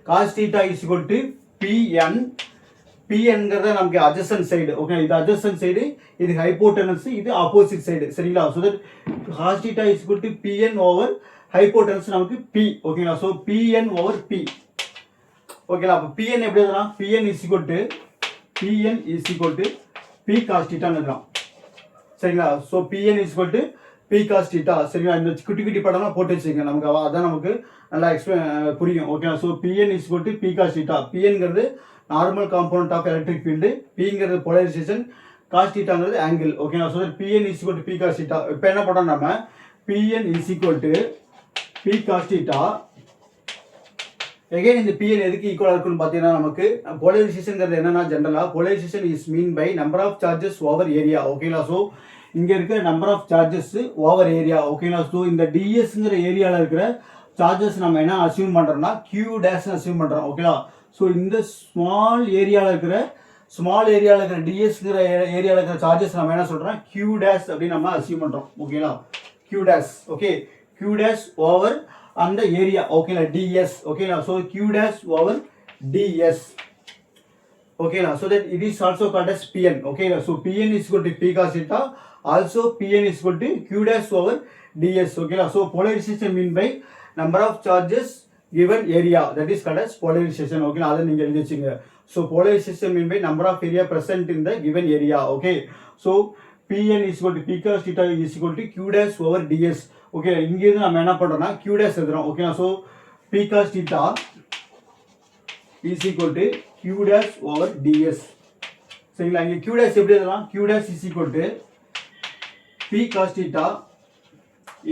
cos theta is equal to Pn. Pங்கிறது நமக்கு adjacent side. ஓகே, இது adjacent side, இது hypotenuse, இது opposite side. சரிங்களா, so cos theta is equal to Pn over hypotenuse நமக்கு P. ஓகேங்களா, ஸோ Pn over P. ஓகேங்களா, அப்போ Pn எப்படி எழுதலாம், Pn is equal to P cos theta எழுதலாம். சரிங்களா, so Pn is equal to P cos theta. சரிங்களா, இந்த குட்டி குட்டி படம்லாம் போட்டு வச்சுக்கோங்க, நமக்கு அதான் நமக்கு நல்லா புரியும். ஓகேங்களா, so Pn is equal to P cos theta. Pங்கிறது normal component of electric field, Pங்கிறது போலரைசேஷன், cos thetaங்கிறது ஆங்கிள். ஓகேங்களா, so Pn is equal to P cos theta. இப்போ என்ன பண்ணுறோம், நம்ம Pn is equal to P cos theta. again இந்த Pn எதுக்கு ஈக்குவலா இருக்குன்னு பார்த்தீங்கன்னா, நமக்கு போலரைசேஷன்ங்கிறது என்னன்னா, ஜெனரலா polarisation is mean by number of charges over area. ஓகேங்களா, ஸோ இங்கே இருக்கிற number of charges over area. ஓகேங்களா, ஸோ இந்த டிஎஸ்ங்கிற ஏரியாவில் இருக்கிற சார்ஜஸ் நம்ம என்ன அசியூம் பண்ணுறோம்னா Q டேஷ்னு அசியூம் பண்ணுறோம். ஓகேங்களா, ஸோ இந்த ஸ்மால் ஏரியாவில் இருக்கிற டிஎஸ்ங்கிற ஏரியாவில் இருக்கிற சார்ஜஸ் நம்ம என்ன சொல்கிறோம், Q டேஷ் அப்படின்னு நம்ம அசியூம் பண்ணுறோம். ஓகேங்களா, Q dash. Okay, Q dash over அந்த ஏரியா. ஓகேங்களா, ds. ஓகேங்களா, so Q dash over ds. ஓகேங்களா, so that it is also called as Pn. ஓகேங்களா, so Pn is equal to P cos theta, also Pn is equal to Q dash over ds. ஓகேங்களா, so polarization mean by number of charges given area, that is called as polarization. ஓகேங்களா, அதை நீங்கள் எழுதி வச்சுங்க. So polarization mean by number of area present in the given area. Okay, so Pn is equal to P cos theta is equal to Q dash over ds. Okay, இங்கேருந்து நம்ம என்ன பண்ணுறோம்னா Q dash எழுதுறோம். ஓகேங்களா, so P cos theta is equal to Q dash over ds. சரிங்களா, இங்கே Q dash எப்படி எழுதலாம், Q dash is equal to P cos theta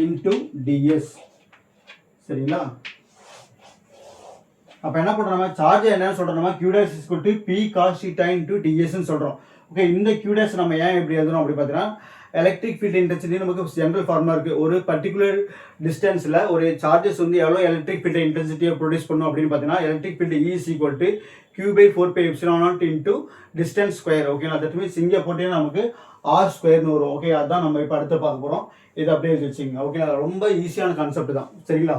into ds. சரிங்களா, அப்போ என்ன பண்ணுறோம், சார்ஜ் என்ன சொல்கிறோம்னா Q dash is equal to P cos theta into ds ன்னு சொல்கிறோம். ஓகே, இந்த Q dash நம்ம ஏன் இப்படி எழுதுறோம் அப்படி பார்த்தீங்கன்னா, எலக்ட்ரிக் ஃபீல்டு இன்டென்சிட்டி நமக்கு ஜென்ரல் ஃபார்முலா இருக்குது. ஒரு பர்டிகுலர் டிஸ்டன்ஸில் ஒரு சார்ஜஸ் வந்து எவ்வளோ எலக்ட்ரிக் ஃபீல்டு இன்டென்சிட்டியை ப்ரொடியூஸ் பண்ணும் அப்படின்னு பார்த்தீங்கன்னா electric field E is equal to Q/4πε0 into distance square. ஓகேங்களா, தட் மீன்ஸ் இங்கே போட்டீங்கன்னா நமக்கு R ஸ்கொயர்னு வரும். ஓகே, அதுதான் நம்ம இப்போ அடுத்து பார்க்க போகிறோம். இது அப்படியே வச்சுங்க. ஓகேங்களா, ரொம்ப ஈஸியான கான்செப்ட் தான். சரிங்களா,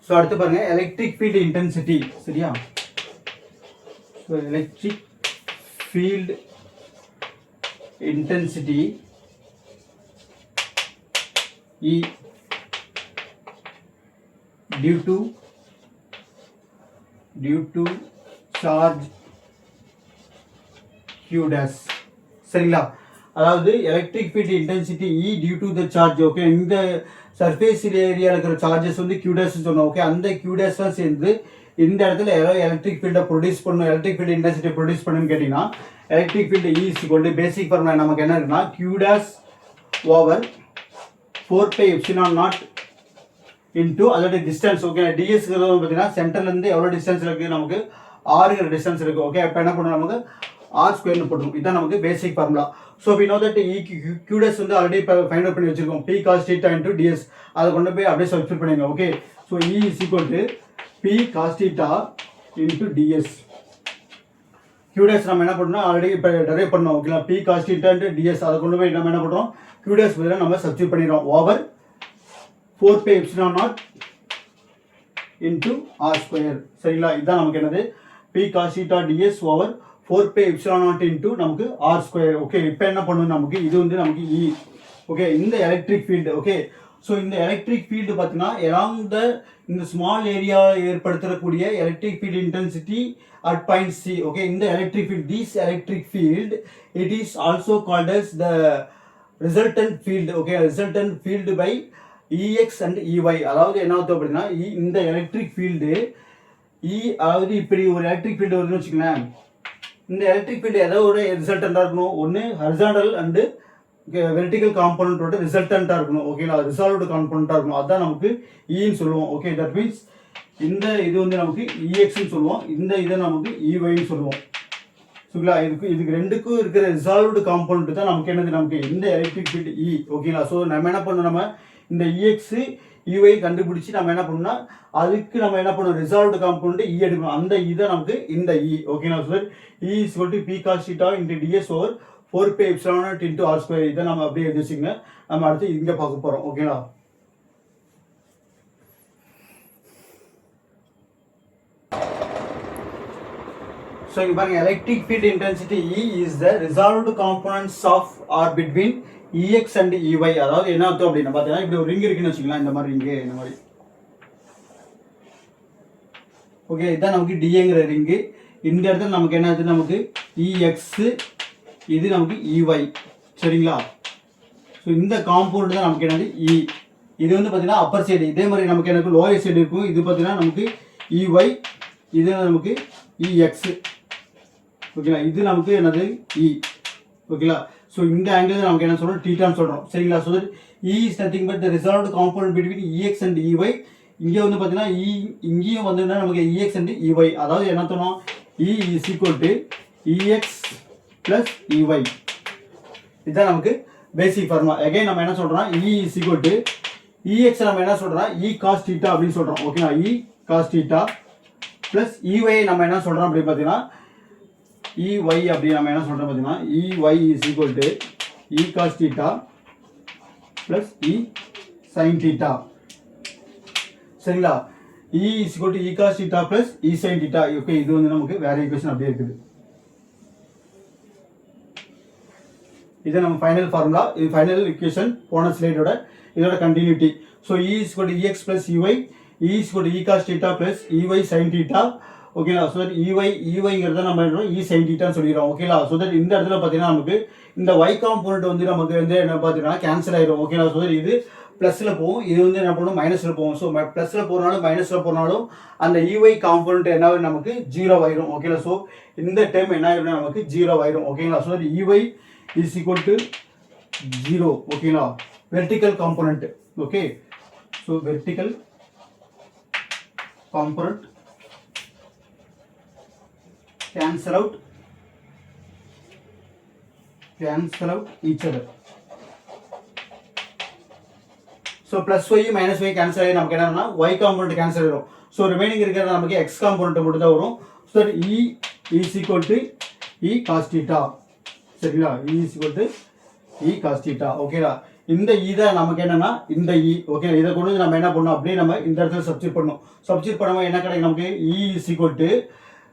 ஸோ அடுத்து பாருங்க எலக்ட்ரிக் ஃபீல்டு இன்டென்சிட்டி. சரியா, so electric field intensity E due to charge Q dash. சரிங்களா, அதாவது electric field intensity E due to the charge. Okay, இந்த சர்ஃபேஸ் ஏரியாவில் இருக்கிற சார்ஜஸ் வந்து Q dash சொன்னோம். ஓகே, அந்த Q dash தான் சேர்ந்து இந்த இடத்துல எலக்ட்ரிக் ஃபீல்டை ப்ரொடியூஸ் பண்ணும், எலக்ட்ரிக் ஃபீல்டு இன்டென்சிட்டி ப்ரொடியூஸ் பண்ணுன்னு கேட்டிங்கன்னா electric field E is equal to basic formula நமக்கு என்ன இருக்குன்னா Q dash ஓவர் 4πε0 இன்டூ அதோட டிஸ்டன்ஸ். ஓகே, டிஎஸ் பார்த்தீங்கன்னா சென்டர்லேருந்து எவ்வளோ டிஸ்டன்ஸ் இருக்குது, நமக்கு ஆறுங்கிற டிஸ்டன்ஸ் இருக்குது. ஓகே, இப்போ என்ன பண்ணுவோம், நமக்கு ஆர் ஸ்கொயர்னு போட்டுரும். இதுதான் நமக்கு basic formula. So we know that QDS வந்து ஆல்ரெடி இப்போ ஃபைண்ட் அவுட் பண்ணி வச்சிருக்கோம். P cos θ into D S. அதை கொண்டு போய் அப்படியே சப்ஸ்டிட் பண்ணிடுங்க. ஓகே, so E is equal to P cos θ into D S. QDS நம்ம என்ன பண்ணோம், ஆல்ரெடி இப்போ டெரைவ் பண்ணோம். ஓகேங்களா, P cos θ இன்டூ டிஎஸ். அதை கொண்டு போய் நம்ம என்ன பண்ணுறோம், QDS பதிலாக நம்ம சப்ஸ்டிட் பண்ணிடுறோம். Over 4πε0 into R square. சரிங்களா, இதுதான் நமக்கு என்னது P cos θ ds over 4πε0 into நமக்கு ஆர் ஸ்கொயர். ஓகே, இப்போ என்ன பண்ணணும், நமக்கு இது வந்து நமக்கு E. ஓகே, இந்த எலக்ட்ரிக் ஃபீல்டு. ஓகே, ஸோ இந்த எலக்ட்ரிக் ஃபீல்டு பார்த்தீங்கன்னா எலாங் த இந்த ஸ்மால் ஏரியா ஏற்படுத்தக்கூடிய electric field intensity at point C. Okay, இந்த electric field, this electric field it is also called as the resultant field. Okay, resultant field by EX and EY. அதாவது என்ன ஆகுது அப்படின்னா இந்த electric field அதாவது இப்படி ஒரு எலக்ட்ரிக் ஃபீல்டு வருதுன்னு வச்சுக்கோங்களேன். இந்த எலக்ட்ரிக் ஃபீல்டு ஏதோ ஒரு ரிசல்டண்டாக இருக்கணும். ஒன்று ஹரிசாண்டல் அண்டு வெர்டிக்கல் காம்பனண்ட்டோட ரிசல்டண்ட்டாக இருக்கணும். ஓகேங்களா, ரிசால்வ்டு காம்பனண்ட்டாக இருக்கணும். அதுதான் நமக்கு ஈன்னு சொல்லுவோம். ஓகே, தட் மீன்ஸ் இந்த இது வந்து நமக்கு EXன்னு சொல்லுவோம், இந்த இதை நமக்கு EYன்னு சொல்லுவோம். சரிங்களா, இதுக்கு ரெண்டுக்கும் இருக்கிற ரிசால்வ்டு காம்பனண்ட் தான் நமக்கு என்னது, நமக்கு இந்த எலக்ட்ரிக் ஃபீல்டு E. ஓகேங்களா, ஸோ நம்ம என்ன பண்ணணும், நம்ம இந்த EX EY கண்டுபிடிச்சி நம்ம என்ன பண்ணணும்னா அதுக்கு நம்ம என்ன பண்ணணும், ரிசால்வ்டு காம்பனண்ட் E எடுக்கணும். அந்த இதை நமக்கு இந்த E. ஓகேங்களா, ஸோ E is equal to P cos θ into ds over 4πε0 into r square. இதை நம்ம அப்படியே எழுதிச்சிங்க. நம்ம அடுத்து இங்கே பார்க்க போகிறோம். ஓகேங்களா, ஸோ இங்கே பாருங்க electric field intensity E is the resolved components of or between EX and EY. அதாவது என்ன அர்த்தம் அப்படின்னா பார்த்தீங்கன்னா இப்படி ஒரு ரிங் இருக்குன்னு வச்சுக்கலாம், இந்த மாதிரி ரிங்கு, இந்த மாதிரி. ஓகே, இதுதான் நமக்கு டிங்கிற ரிங்கு. இந்த இடத்துல நமக்கு என்ன ஆகுது, நமக்கு EX, இது நமக்கு EY. சரிங்களா, ஸோ இந்த காம்பவுண்ட் தான் நமக்கு என்னது E. இது வந்து பார்த்தீங்கன்னா அப்பர் சைடு. இதே மாதிரி நமக்கு எனக்கு லோயர் சைடு இருக்கும். இது பார்த்தீங்கன்னா நமக்கு EY, இது நமக்கு EX. ஓகேங்களா, இது நமக்கு என்னது E. ஓகேங்களா, ஸோ இந்த ஆங்கிள் நமக்கு என்ன சொல்கிறோம், தீட்டான்னு சொல்கிறோம். சரிங்களா, so that E is nothing but the resolved component between EX and EY. இங்கே வந்து பார்த்தீங்கன்னா இங்கேயும் வந்து நமக்கு EX and EY. அதாவது என்ன சொன்னோம், E is equal to EX plus EY. இதுதான் நமக்கு பேசிக் ஃபார்முலா. அகைன் நம்ம என்ன சொல்கிறோம், E is equal to EX நம்ம என்ன சொல்கிறோம், E cos θ அப்படின்னு சொல்கிறோம். ஓகேங்களா, E cos θ plus EY நம்ம என்ன சொல்கிறோம் அப்படின்னு பார்த்தீங்கன்னா EY அப்படி நம்ம என்ன சொல்கிறோம் பார்த்தீங்கன்னா EY is equal to E cos θ plus E sin θ. சரிங்களா, E is equal to E cos θ plus E sin θ. Okay, இது வந்து நமக்கு வேற ஈக்குவேஷன் அப்படியே இருக்குது. இது நம்ம ஃபைனல் ஃபார்முலா, இது ஃபைனல் ஈக்குவேஷன் போன ஸ்லைடோட இதோட continuity. So E is equal to EX plus EY, E is equal to E cos θ plus EY sin θ. ஓகேங்களா, ஸோ தட் EYங்கிறத நம்ம என்ன E sin θன்னு சொல்லிடுறோம். ஓகேங்களா, ஸோ தட் இந்த இடத்துல பார்த்தீங்கன்னா நமக்கு இந்த Y காம்பனண்ட் வந்து நமக்கு வந்து என்ன பார்த்தீங்கன்னா கேன்சல் ஆயிடும். ஓகேங்களா, ஸோ தட் இது ப்ளஸில் போகும், இது வந்து என்ன பண்ணும் மைனஸில் போகும். ஸோ ப்ளஸில் போகிறனாலும் மைனஸில் போனாலும் அந்த EY காம்பனண்ட் என்ன ஆகும், நமக்கு 0 ஆயிரும். ஓகேங்களா, ஸோ இந்த டைம் என்ன ஆயிரும், நமக்கு 0 ஆயிரும். ஓகேங்களா, so that EY is equal to 0. ஓகேங்களா, vertical component. Okay, so vertical component cancel out each other. So plus y minus y cancel ஆகி நமக்கு என்னன்னா y component cancel ஆயிடும். So remaining இருக்கிறது நமக்கு x component மட்டும் தான் வரும். So that e is equal to e cos theta. சரிங்களா? e is equal to e cos theta. ஓகேடா? இந்த e தான் நமக்கு என்னன்னா இந்த e. ஓகே, இத கொண்டு வந்து நம்ம என்ன பண்ணனும்? அப்படியே நம்ம இந்த இடத்துல சப்ஸ்டிட்யூட் பண்ணனும். சப்ஸ்டிட்யூட் பண்ணும்போது என்ன கிடைக்கும் நமக்கு? e is equal to,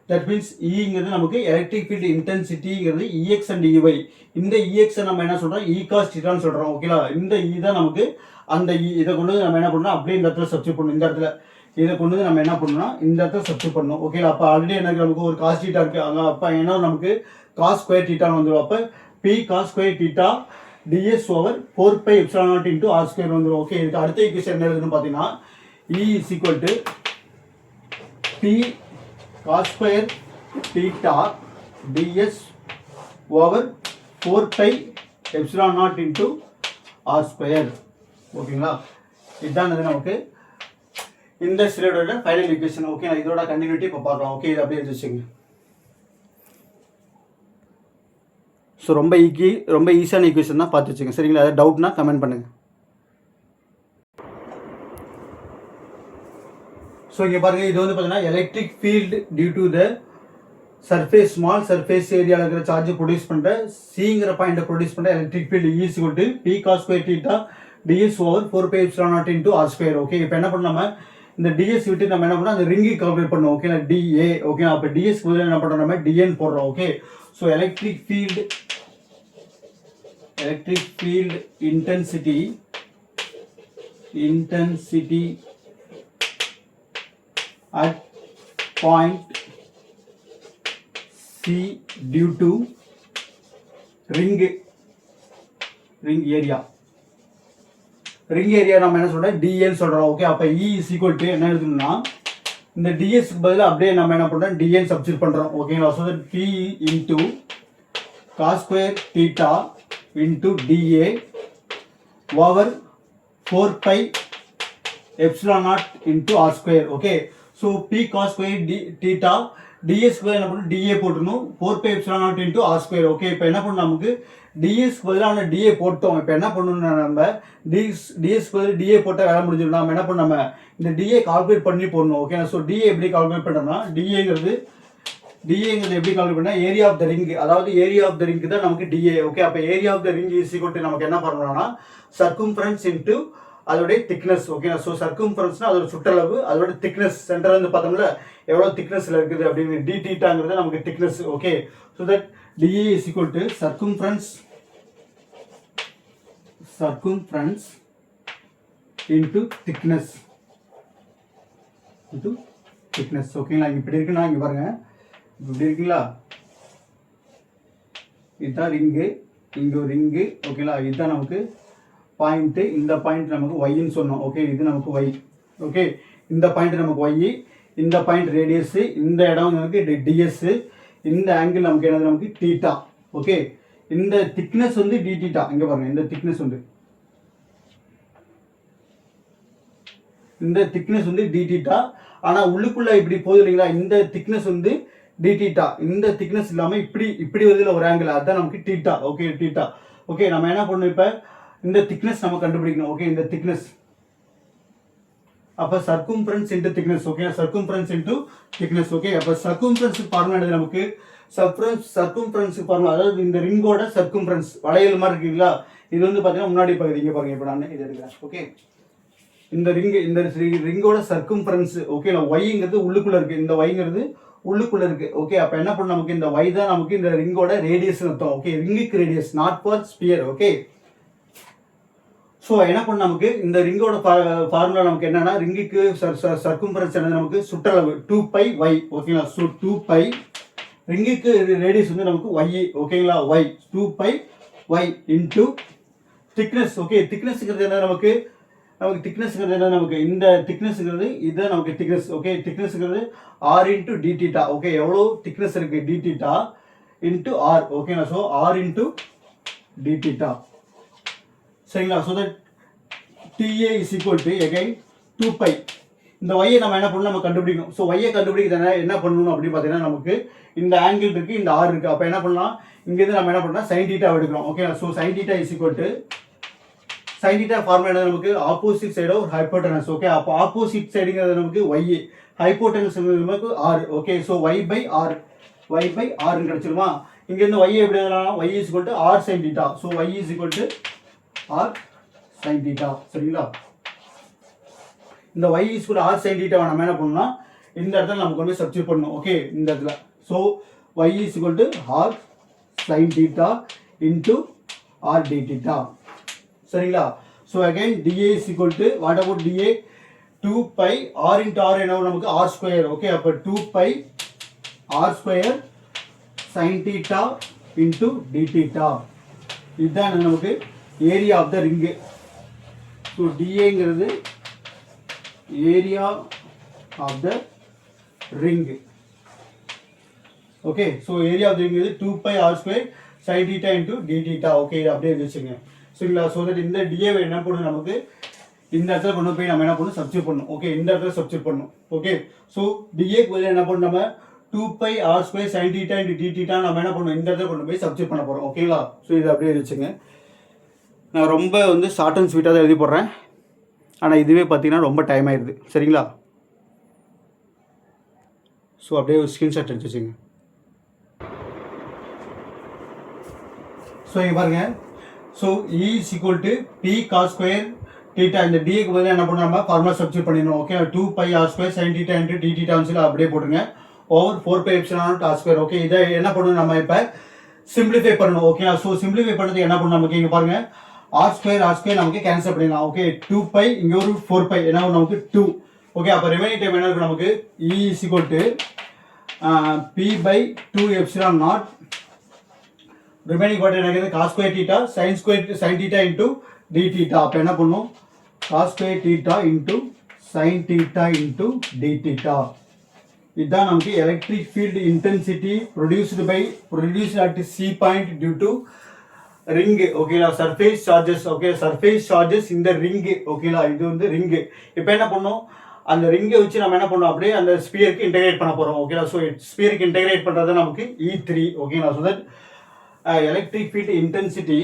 that means e ங்கிறது நமக்கு எலக்ட்ரிக் ஃபீல்ட் இன்டென்சிட்டிங்கிறது ex and ey. இந்த ex நம்ம என்ன சொல்றோம்? e cos theta ன்னு சொல்றோம். ஓகேங்களா? இந்த e தான் நமக்கு அந்த e. இத கொண்டு வந்து நம்ம என்ன பண்ணனும்? அப்படியே இந்த இடத்துல சப்ஸ்டிட்யூட் பண்ணனும். இந்த இடத்துல இத கொண்டு வந்து நம்ம என்ன பண்ணனும்னா இந்த இடத்துல சப்ஸ்டிட்யூட் பண்ணனும். ஓகேங்களா? அப்ப ஆல்ரெடி எனக்கு நமக்கு ஒரு cos theta இருக்கு. அங்க அப்ப என்ன நமக்கு cos square theta ன்னு வந்துரும். அப்ப p cos square theta ds over 4 pi epsilon naught into r square வந்துரும். ஓகே, இதுக்கு அடுத்த ஈக்குவேஷன் என்ன எழுதணும் பாத்தீங்கன்னா e is equal to p cos square theta ds over 4 pi epsilon naught into r square. ஓகேங்களா? இதுதான் நமக்கு இந்த ஸ்லைடோட ஃபைனல் ஈக்குவேஷன். ஓகே, இதோட கண்டினியூட்டி இப்போ பார்க்கலாம். ஓகே, இது அப்படியே வச்சுக்கோங்க. ஸோ ரொம்ப ஈஸியான ஈக்குவேஷன் தான், பார்த்து வச்சுங்க. சரிங்களா? ஏதாவது டவுட்னா கமெண்ட் பண்ணுங்கள். ஸோ இங்கே பாருங்கள், இது வந்து பார்த்தீங்கன்னா electric field due to the surface, small surface ஏரியாவில் இருக்கிற சார்ஜ் ப்ரொடியூஸ் பண்ணுற சிங்கிற பாயிண்ட்டை ப்ரொடியூஸ் பண்ணுற electric field E = P cos square theta ds over 4 pi epsilon naught into r square. Okay, இப்போ என்ன பண்ணோம்? நம்ம இந்த ds விட்டு நம்ம என்ன பண்ணோம்? அந்த ரிங்கை கால்குலேட் பண்ணோம். Okay, dA. ஓகே, அப்போ ds பதிலா என்ன பண்ணுறோம்? நம்ம dn போடுறோம். Okay, so electric field intensity at point C due to ring area நம்ம என்ன சொல்றோம்? dl சொல்றோம். ஓகே, அப்ப E is equal to என்ன எழுதணும்னா இந்த ds க்கு பதிலா அப்படியே நம்ம என்ன பண்றோம்? dn சப்ஸ்டிட்யூட் பண்றோம். ஓகேங்களா? so that p into cos square theta into dA over 4 pi epsilon naught into r square. Okay, so p cos square theta ds க்கு என்ன பண்ணனும்? dA போட்டுறணும். 4 pi epsilon naught into r square. Okay, இப்போ என்ன பண்ணனும்? நமக்கு ds க்கு பதிலா நம்ம dA போட்டோம். இப்போ என்ன பண்ணனும்னா நம்ம ds க்கு பதிலா dA போட்டா வேலை முடிஞ்சிடும். நாம என்ன பண்ணோம்? நம்ம இந்த dA கால்குலேட் பண்ணி போடணும். ஓகே, சோ dA எப்படி கால்குலேட் பண்றோம்னா dAங்கிறது எப்படி கால்குலேட் பண்ணா ஏரியா ஆஃப் த ரிங், அதாவது ஏரியா ஆஃப் த ரிங் தான் நமக்கு dA. ஓகே, அப்ப area of the ring is equal to நமக்கு என்ன ஃபார்முலானா சர்க்கம்ஃபரன்ஸ் இன்டு அதோட திக்னஸ். ஓகே, சோ சர்க்கம்ஃபரன்ஸ்னா அதோட சுற்றளவு, அதோட திக்னஸ், சென்டர்ல இருந்து பார்த்தோம்ல எவ்வளவு திக்னஸ்ல இருக்குது அப்படின்னு d தீட்டாங்கிறது நமக்கு thickness. Okay, so that dA is equal to circumference into thickness. ஓகேங்களா? இப்படி இருக்குன்னா இங்க பாருங்க, இப்படி இருக்குங்களா? இதுதான் ரிங்கு, இங்க ஒரு ரிங்கு. ஓகேங்களா? இதுதான் நமக்கு பாயிண்ட். இந்த பாயிண்ட் நமக்கு ஒய்ன்னு சொன்னோம். ஓகே, இது நமக்கு ஒய். ஓகே, இந்த பாயிண்ட் நமக்கு ஒய், இந்த பாயிண்ட் ரேடியஸ், இந்த இடம் நமக்கு டிஎஸ், இந்த ஆங்கிள் நமக்கு என்னது? நமக்கு தீட்டா. ஓகே, இந்த திக்னஸ் வந்து டி தீட்டா. இங்க பாருங்க, இந்த திக்னஸ் வந்து டி தீட்டா. ஆனா உள்ளுக்குள்ள இப்படி போகுது இல்லைங்களா? இந்த திக்னஸ் வந்து டி தீட்டா. இந்த திக்னஸ் இல்லாம இப்படி வருதுல ஒரு ஆங்கிள், அதுதான் நமக்கு தீட்டா. Okay, theta. ஓகே, நம்ம என்ன பண்ணணும்? இப்ப இந்த திக்னஸ் நம்ம கண்டுபிடிக்கணும். ஓகே, இந்த திக்னஸ், அப்ப circumference into thickness. Okay, circumference into thickness. Okay, அப்ப சர்க்கம்ஃபரன்ஸ் ஃபார்முலா என்னது? நமக்கு சர்க்கம்ஃபரன்ஸ் ஃபார்முலா, அதாவது இந்த ரிங்கோட சர்க்கம்ஃபரன்ஸ் வளையல் மாதிரி இருக்குங்களா? இது வந்து பாத்தீங்கன்னா முன்னாடி பகுதி. இங்க பாருங்க, இப்ப நான் இது எடுக்கிறேன். ஓகே, இந்த ரிங்கோட சர்க்கம்ஃபரன்ஸ். ஓகே, ஒய்ங்கிறது உள்ளுக்குள்ள இருக்கு, இந்த ஒய்ங்கிறது உள்ளுக்குள்ள இருக்கு. ஓகே, அப்ப என்ன பண்ண? நமக்கு இந்த ஒய் தான் நமக்கு இந்த ரிங்கோட ரேடியஸ் அர்த்தம். ஓகே, ரிங்குக்கு radius, not for sphere. Okay, so என்ன பண்ண? நமக்கு இந்த ரிங்கோட ஃபார்முலா நமக்கு என்னன்னா, ரிங்குக்கு சர்க்கம்ஃபரன்ஸ் என்னது? நமக்கு சுற்றளவு 2 pi y. ஓகேங்களா? ஸோ 2 pi, ரிங்குக்கு ரேடியஸ் வந்து நமக்கு y. ஓகேங்களா? y 2 pi y into thickness. Okay, திக்னஸ்ங்கிறது என்ன? நமக்கு திக்னஸ்ங்கிறது என்ன? நமக்கு இந்த திக்னஸ்ங்கிறது இதுதான் நமக்கு திக்னஸ். ஓகே, திக்னஸ்ங்கிறது r into d theta. Okay, எவ்வளோ திக்னஸ் இருக்கு? D theta into r. ஓகேங்களா? So r into d theta. சரிங்களா? So that TA is equal to again 2 pi. இந்த ஒய்யை நம்ம என்ன பண்ணணும், நம்ம கண்டுபிடிக்கணும். ஸோ ஒய்யை கண்டுபிடிக்கிறதுனா என்ன பண்ணணும் அப்படின்னு பார்த்தீங்கன்னா, நமக்கு இந்த ஆங்கிள் இருக்குது, இந்த ஆர் இருக்குது. அப்போ என்ன பண்ணலாம், இங்கேருந்து நம்ம என்ன பண்ணலாம், சைன் தீட்டா எடுக்கிறோம். Okay, so sine theta is equal to sine theta formula என்ன, நமக்கு ஆப்போசிட் சைடு ஒரு ஹைப்போட்டனஸ். ஓகே, அப்போ ஆப்போசிட் சைடுங்கிறது நமக்கு ஒய், ஹைப்போட்டனஸ் நமக்கு r. Okay, so y by ஆர்னு கிடச்சிருமா. இங்கேருந்து ஒய் எப்படி எழுதலாம், y is equal to r sine theta. So y is equal to r sine theta. சரிங்களா, இந்த y is equal to r sin theta நம்ம என்ன பண்ணணும்னா இந்த இடத்துல நம்ம கொண்டு போய் சப்ஸ்டிட்யூட் பண்ணணும். ஓகே, இந்த இடத்துல so y is equal to r sin theta into r d theta. சரிங்களா, so again dA is equal to what about dA, 2 pi r into r என்ன நமக்கு r square. ஓகே, அப்போ 2 pi r square sin theta into d theta. இதுதான் நமக்கு area of the ring. So dAங்கிறது area of the ring. Okay, so area of the ring is 2 pi r square sin theta into d theta. Okay, அப்படியே வெச்சுங்க. சரிங்களா, so that இந்த dA என்ன பண்ணனும், நமக்கு இந்த இடத்துல கொண்டு போய் நம்ம என்ன பண்ணனும், சப்ஸ்டிட்யூட் பண்ணனும். ஓகே, இந்த இடத்துல சப்ஸ்டிட்யூட் பண்ணனும். ஓகே, so dA க்கு பதிலா என்ன பண்ணனும், நம்ம 2 pi r square sin theta into d theta நம்ம என்ன பண்ணனும், இந்த இடத்துல கொண்டு போய் சப்ஸ்டிட்யூட் பண்ண போறோம். ஓகேங்களா, so இது அப்படியே வெச்சுங்க. நான் ரொம்ப ஷார்ட் அண்ட் ஸ்வீட்டா தான் எழுதி போடுறேன். ஆனால் இதுவே பார்த்தீங்கன்னா ரொம்ப டைம் ஆயிடுது. சரிங்களா, ஸோ அப்படியே ஒரு ஸ்க்ரீன்ஷாட் எடுத்து வச்சுங்க. ஸோ இங்கே பாருங்கள், so E is equal to P cos square theta. இந்த டிக்கு பதிலாக என்ன பண்ணணும், நம்ம ஃபார்முலா சப்ஸ்டிட்யூட் பண்ணிடணும். Okay, 2 pi r square sin theta into d theta சொல்லி அப்படியே போட்டுருங்க. Over 4 pi epsilon naught r square. Okay, இதை என்ன பண்ணணும், நம்ம இப்போ சிம்பிளிஃபை பண்ணணும். ஓகே, ஸோ சிம்பிளிஃபை பண்ணுறது என்ன பண்ணணும், நமக்கு இங்கே பாருங்கள் r square நமக்கு கேன்சல் பண்ணிடலாம். ஓகே, 2 pi இங்கே ஒரு 4 pi என்ன நமக்கு 2. ஓகே, அப்போ ரிமைனிங் டைம் என்ன இருக்கும், நமக்கு E is equal to P by 2 epsilon naught. Remaining part என்ன இருக்குது, cos square theta sin theta into d theta. அப்போ என்ன பண்ணும், cos square theta into sin theta into d theta. இதுதான் நமக்கு electric field intensity produced at C point due to ring. ஓகேலா, surface charges. Okay, surface charges இந்த ring. ஓகேலா, இது வந்து ரிங்கு. இப்போ என்ன பண்ணோம், அந்த ரிங்கை வச்சு நம்ம என்ன பண்ணோம், அப்படியே அந்த ஸ்பியருக்கு இன்டெகிரேட் பண்ண போகிறோம். ஓகேலா, ஸோ ஸ்பியருக்கு இன்டெகிரேட் பண்ணுறது நமக்கு E3. ஓகேங்களா, so that electric field intensity,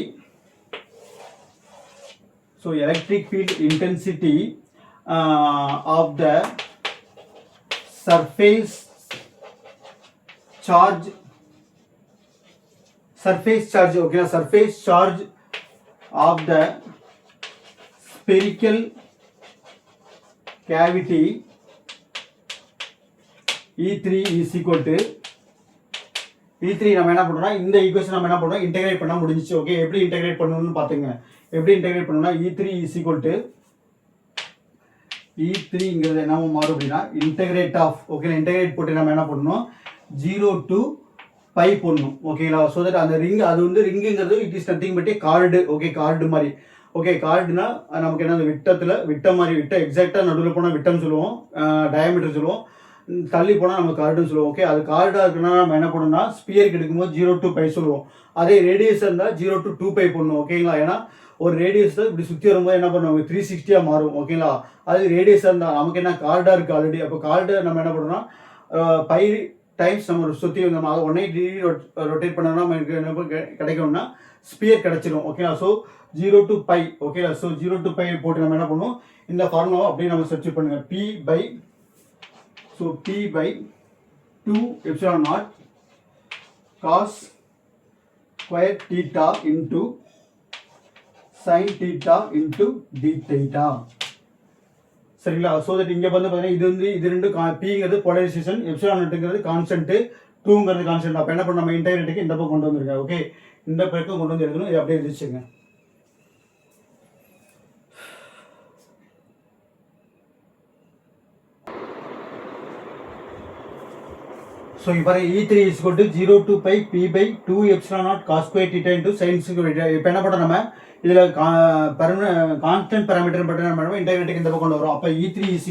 so electric field intensity of the surface charge, okay, surface charge of the spherical cavity E3 is equal to E3 நம்ம என்ன பண்றோம்னா, இந்த ஈக்குவேஷன் நம்ம என்ன பண்றோம், இன்டகிரேட் பண்ண முடிஞ்சிச்சு. ஓகே, எப்படி இன்டகிரேட் பண்ணணும்னு பாத்துங்க. எப்படி இன்டகிரேட் பண்ணனும்னா E3 is equal to E3ங்கிறது என்ன மாறும் அப்படினா இன்டகிரேட் ஆஃப். ஓகே, இன்டகிரேட் போட்டு நம்ம என்ன பண்ணனும், 0 to பை போடணும். ஓகேங்களா, ஸோ தட் அந்த ரிங், அது வந்து ரிங்குங்கிறது it is nothing but chord. Okay, chord மாதிரி. ஓகே, கார்டுனா நமக்கு என்ன, விட்டம் மாதிரி, எக்ஸாக்டாக நடுவில் போனால் விட்டம் சொல்லுவோம், டயாமீட்டர் சொல்லுவோம், தள்ளி போனால் நம்ம கார்டுன்னு சொல்லுவோம். ஓகே, அது கார்டாக இருக்குன்னா நம்ம என்ன பண்ணணும்னா ஸ்பியருக்கு எடுக்கும்போது 0 to பை சொல்லுவோம். அதே ரேடியஸ் இருந்தால் 0 to 2 பை பண்ணணும். ஓகேங்களா, ஏன்னா ஒரு ரேடியஸ் தான் இப்படி சுற்றி வரும்போது என்ன பண்ணுவோம், 360 மாறும். ஓகேங்களா, அது ரேடியஸாக இருந்தால் நமக்கு என்ன கார்டாக இருக்குது ஆல்ரெடி. அப்போ கார்டு நம்ம என்ன பண்ணணும்னா பை டைம்ஸ் நம்ம சுற்றி நம்ம 180 டிகிரி ரொட்டேட் பண்ணோம்னா நமக்கு என்ன கிடைக்கும்னா ஸ்பியர் கிடைச்சிடும். ஓகேங்களா, ஸோ 0 to பை. ஓகேங்களா, ஸோ 0 to பை போட்டு நம்ம என்ன பண்ணுவோம், இந்த ஃபார்முலாவை அப்படியே நம்ம சப்ஸ்டிட்யூட் பண்ணுங்க. P by 2 epsilon naught cos square theta into sin theta into d theta. சரிங்களா, ஸோ தட் இங்கே வந்து பார்த்தீங்கன்னா இது வந்து இது ரெண்டு பிங்கிறது போலரைசேஷன், எப்சிலான் நாட்ங்கிறது கான்ஸ்டன்ட்டு, 2ங்கிறது கான்ஸ்டன்ட். அப்போ என்ன பண்ண, நம்ம இன்டெகிரேட்டுக்கு இந்த பக்கம் கொண்டு வந்துருக்கேன். ஓகே, இந்த பக்கம் கொண்டு வந்து எழுதணும். இது அப்படியே இருந்துச்சுங்க. ஸோ இப்போ E3 is equal to 0 to pi P by 2 epsilon naught cos square theta into sin square theta. இப்போ என்ன பண்ணுறோம், நம்ம இதில் கான்ஸ்டன்ட் பேராமீட்டர் பற்றி நம்ம இன்டெகிரேட்டுக்கு இந்த பக்கம் கொண்டு வரோம். அப்போ E3 is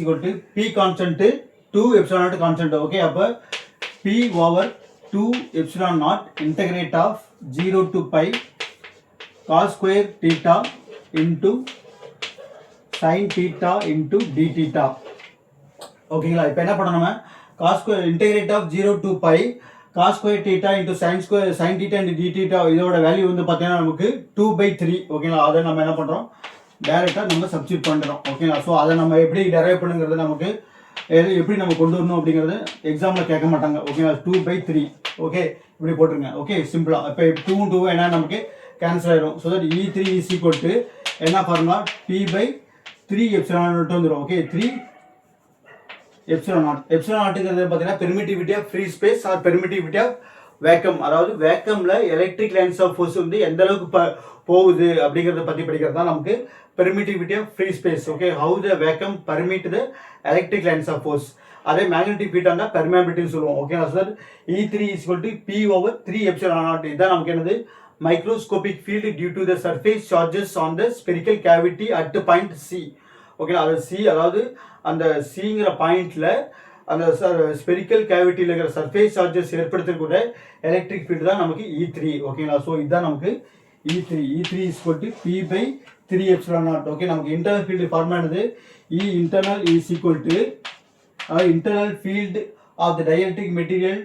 equal to P constant 2 epsilon naught constant. Okay, அப்போ P over 2 epsilon naught integrate of 0 to pi cos square theta into sin theta into d theta. ஓகேங்களா? இப்போ என்ன பண்ணணும் நம்ம cos square integrate of 0 to pi cos square theta into sin theta into d theta இதோட value வந்து பார்த்தீங்கன்னா நமக்கு 2/3. ஓகேங்களா? அதை நம்ம என்ன பண்ணுறோம், டைரெக்டாக நம்ம சப்ஸ்டியூட் பண்ணுறோம். ஓகேங்களா? ஸோ அதை நம்ம எப்படி டெரைவ் பண்ணுங்கிறது நமக்கு எப்படி நம்ம கொண்டு வரணும் அப்படிங்கிறது எக்ஸாமில் கேட்க மாட்டாங்க. ஓகேங்களா? 2/3. ஓகே, இப்படி போட்டுருங்க. ஓகே, சிம்பிளாக இப்போ 2 என்ன நமக்கு கேன்சல் ஆயிடும். So that E3 is equal to என்ன ஃபார்முலா, P/3 எப்சிலான் நாட் வந்துடும். Okay, 3 epsilon naught. எப்சிலான் நாட்டுங்கிறது பார்த்தீங்கன்னா permittivity of free space or permittivity of vacuum. அதாவது வேக்கம்ல எலக்ட்ரிக் லைன்ஸ் ஆஃப் ஃபோர்ஸ் வந்து எந்த அளவுக்கு போகுது அப்படிங்கிறத பற்றி படிக்கிறது தான் நமக்கு permittivity of free space. Okay, how the vacuum permit the electric lines of force. அதே மேக்னெட்டிக் ஃபீல்ட் இருந்தால் பெர்மியபிலிட்டின்னு சொல்லுவோம். Okay sir, E3 is equal to P/3 epsilon naught. இதுதான் நமக்கு என்னது microscopic field due to the surface charges on the spherical cavity at point C. ஓகேங்களா? அது C, அதாவது அந்த சிங்கிற பாயிண்ட்ல அந்த ஸ்பெரிக்கல் கேவிட்டியில் இருக்கிற சர்ஃபேஸ் சார்ஜஸ் ஏற்படுத்தக்கூடிய எலக்ட்ரிக் ஃபீல்டு தான் நமக்கு E3. ஓகேங்களா? ஸோ இதுதான் நமக்கு E3 is equal to P/3 epsilon naught. Okay, நமக்கு இன்டர்னல் ஃபீல்டு ஃபார்மானது E internal is equal to internal field of the dielectric material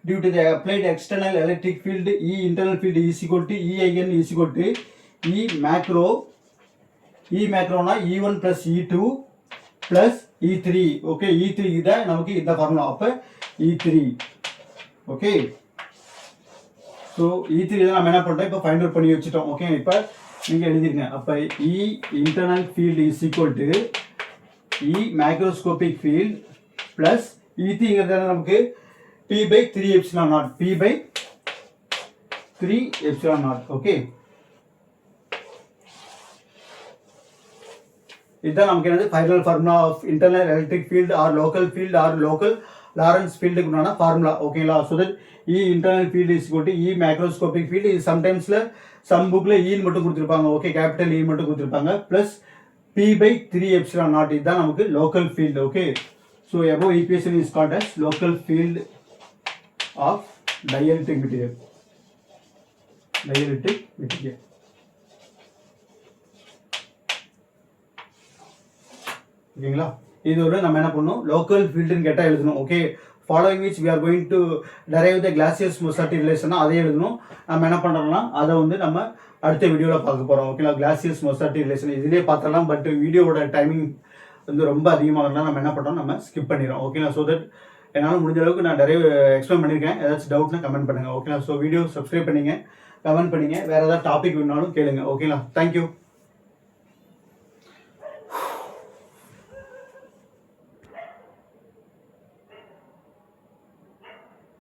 due to the applied external electric field. E internal field is equal to Ein is equal to E macro. E macro na E1 plus E2 plus E3. Okay, E3 இத நமக்கு இந்த formula. அப்ப E3. Okay, so E3 இதை நம்ம என்ன பண்ணுறோம், இப்போ find out பண்ணி வச்சுட்டோம். ஓகே, இப்போ நீங்கள் எழுதிருங்க. அப்போ E internal field is equal to E macroscopic field plus E3ங்கிறது நமக்கு P/3 epsilon naught. P/3 epsilon naught. Okay, இதுதான் நமக்கு என்னது final formula of internal electric field or local field or local Lorentz ஃபீல்டுக்கு உண்டான ஃபார்முலா. ஓகேங்களா? So that E internal field is equal to E macroscopic field. இது சம்டைம்ஸில் some புக்கில் ஈன்னு மட்டும் கொடுத்துருப்பாங்க. ஓகே, கேபிட்டல் E மட்டும் கொடுத்துருப்பாங்க. Plus P/3 epsilon naught. இதுதான் நமக்கு local field. Okay, so above equation is called as local field of dielectric material. ஓகேங்களா? இதோட நம்ம என்ன பண்ணணும், லோக்கல் ஃபீல்டுன்னு கேட்டால் எழுதணும். Okay, following which we are going to derive the Clausius Mosatti relation, அதை எழுதணும். நம்ம என்ன பண்ணுறோம்னா அதை வந்து நம்ம அடுத்த வீடியோவில் பார்க்க போகிறோம். ஓகேங்களா? Clausius Mosatti relation இதிலே பார்த்தலாம். பட் வீடியோவோட டைமிங் வந்து ரொம்ப அதிகமாக இருந்தால் நம்ம என்ன பண்ணுறோம், நம்ம ஸ்கிப் பண்ணிடுறோம். ஓகேங்களா? ஸோ தட் என்னால் முடிஞ்ச அளவுக்கு நான் நிறைய எக்ஸ்பிளைன் பண்ணியிருக்கேன். ஏதாச்சும் டவுட்னா கமெண்ட் பண்ணுங்கள். ஓகேங்களா? ஸோ வீடியோ சப்ஸ்கிரைப் பண்ணிங்க, கமெண்ட் பண்ணிங்க, வேறு ஏதாவது டாபிக் வேணாலும் கேளுங்க. ஓகேங்களா? தேங்க்யூ.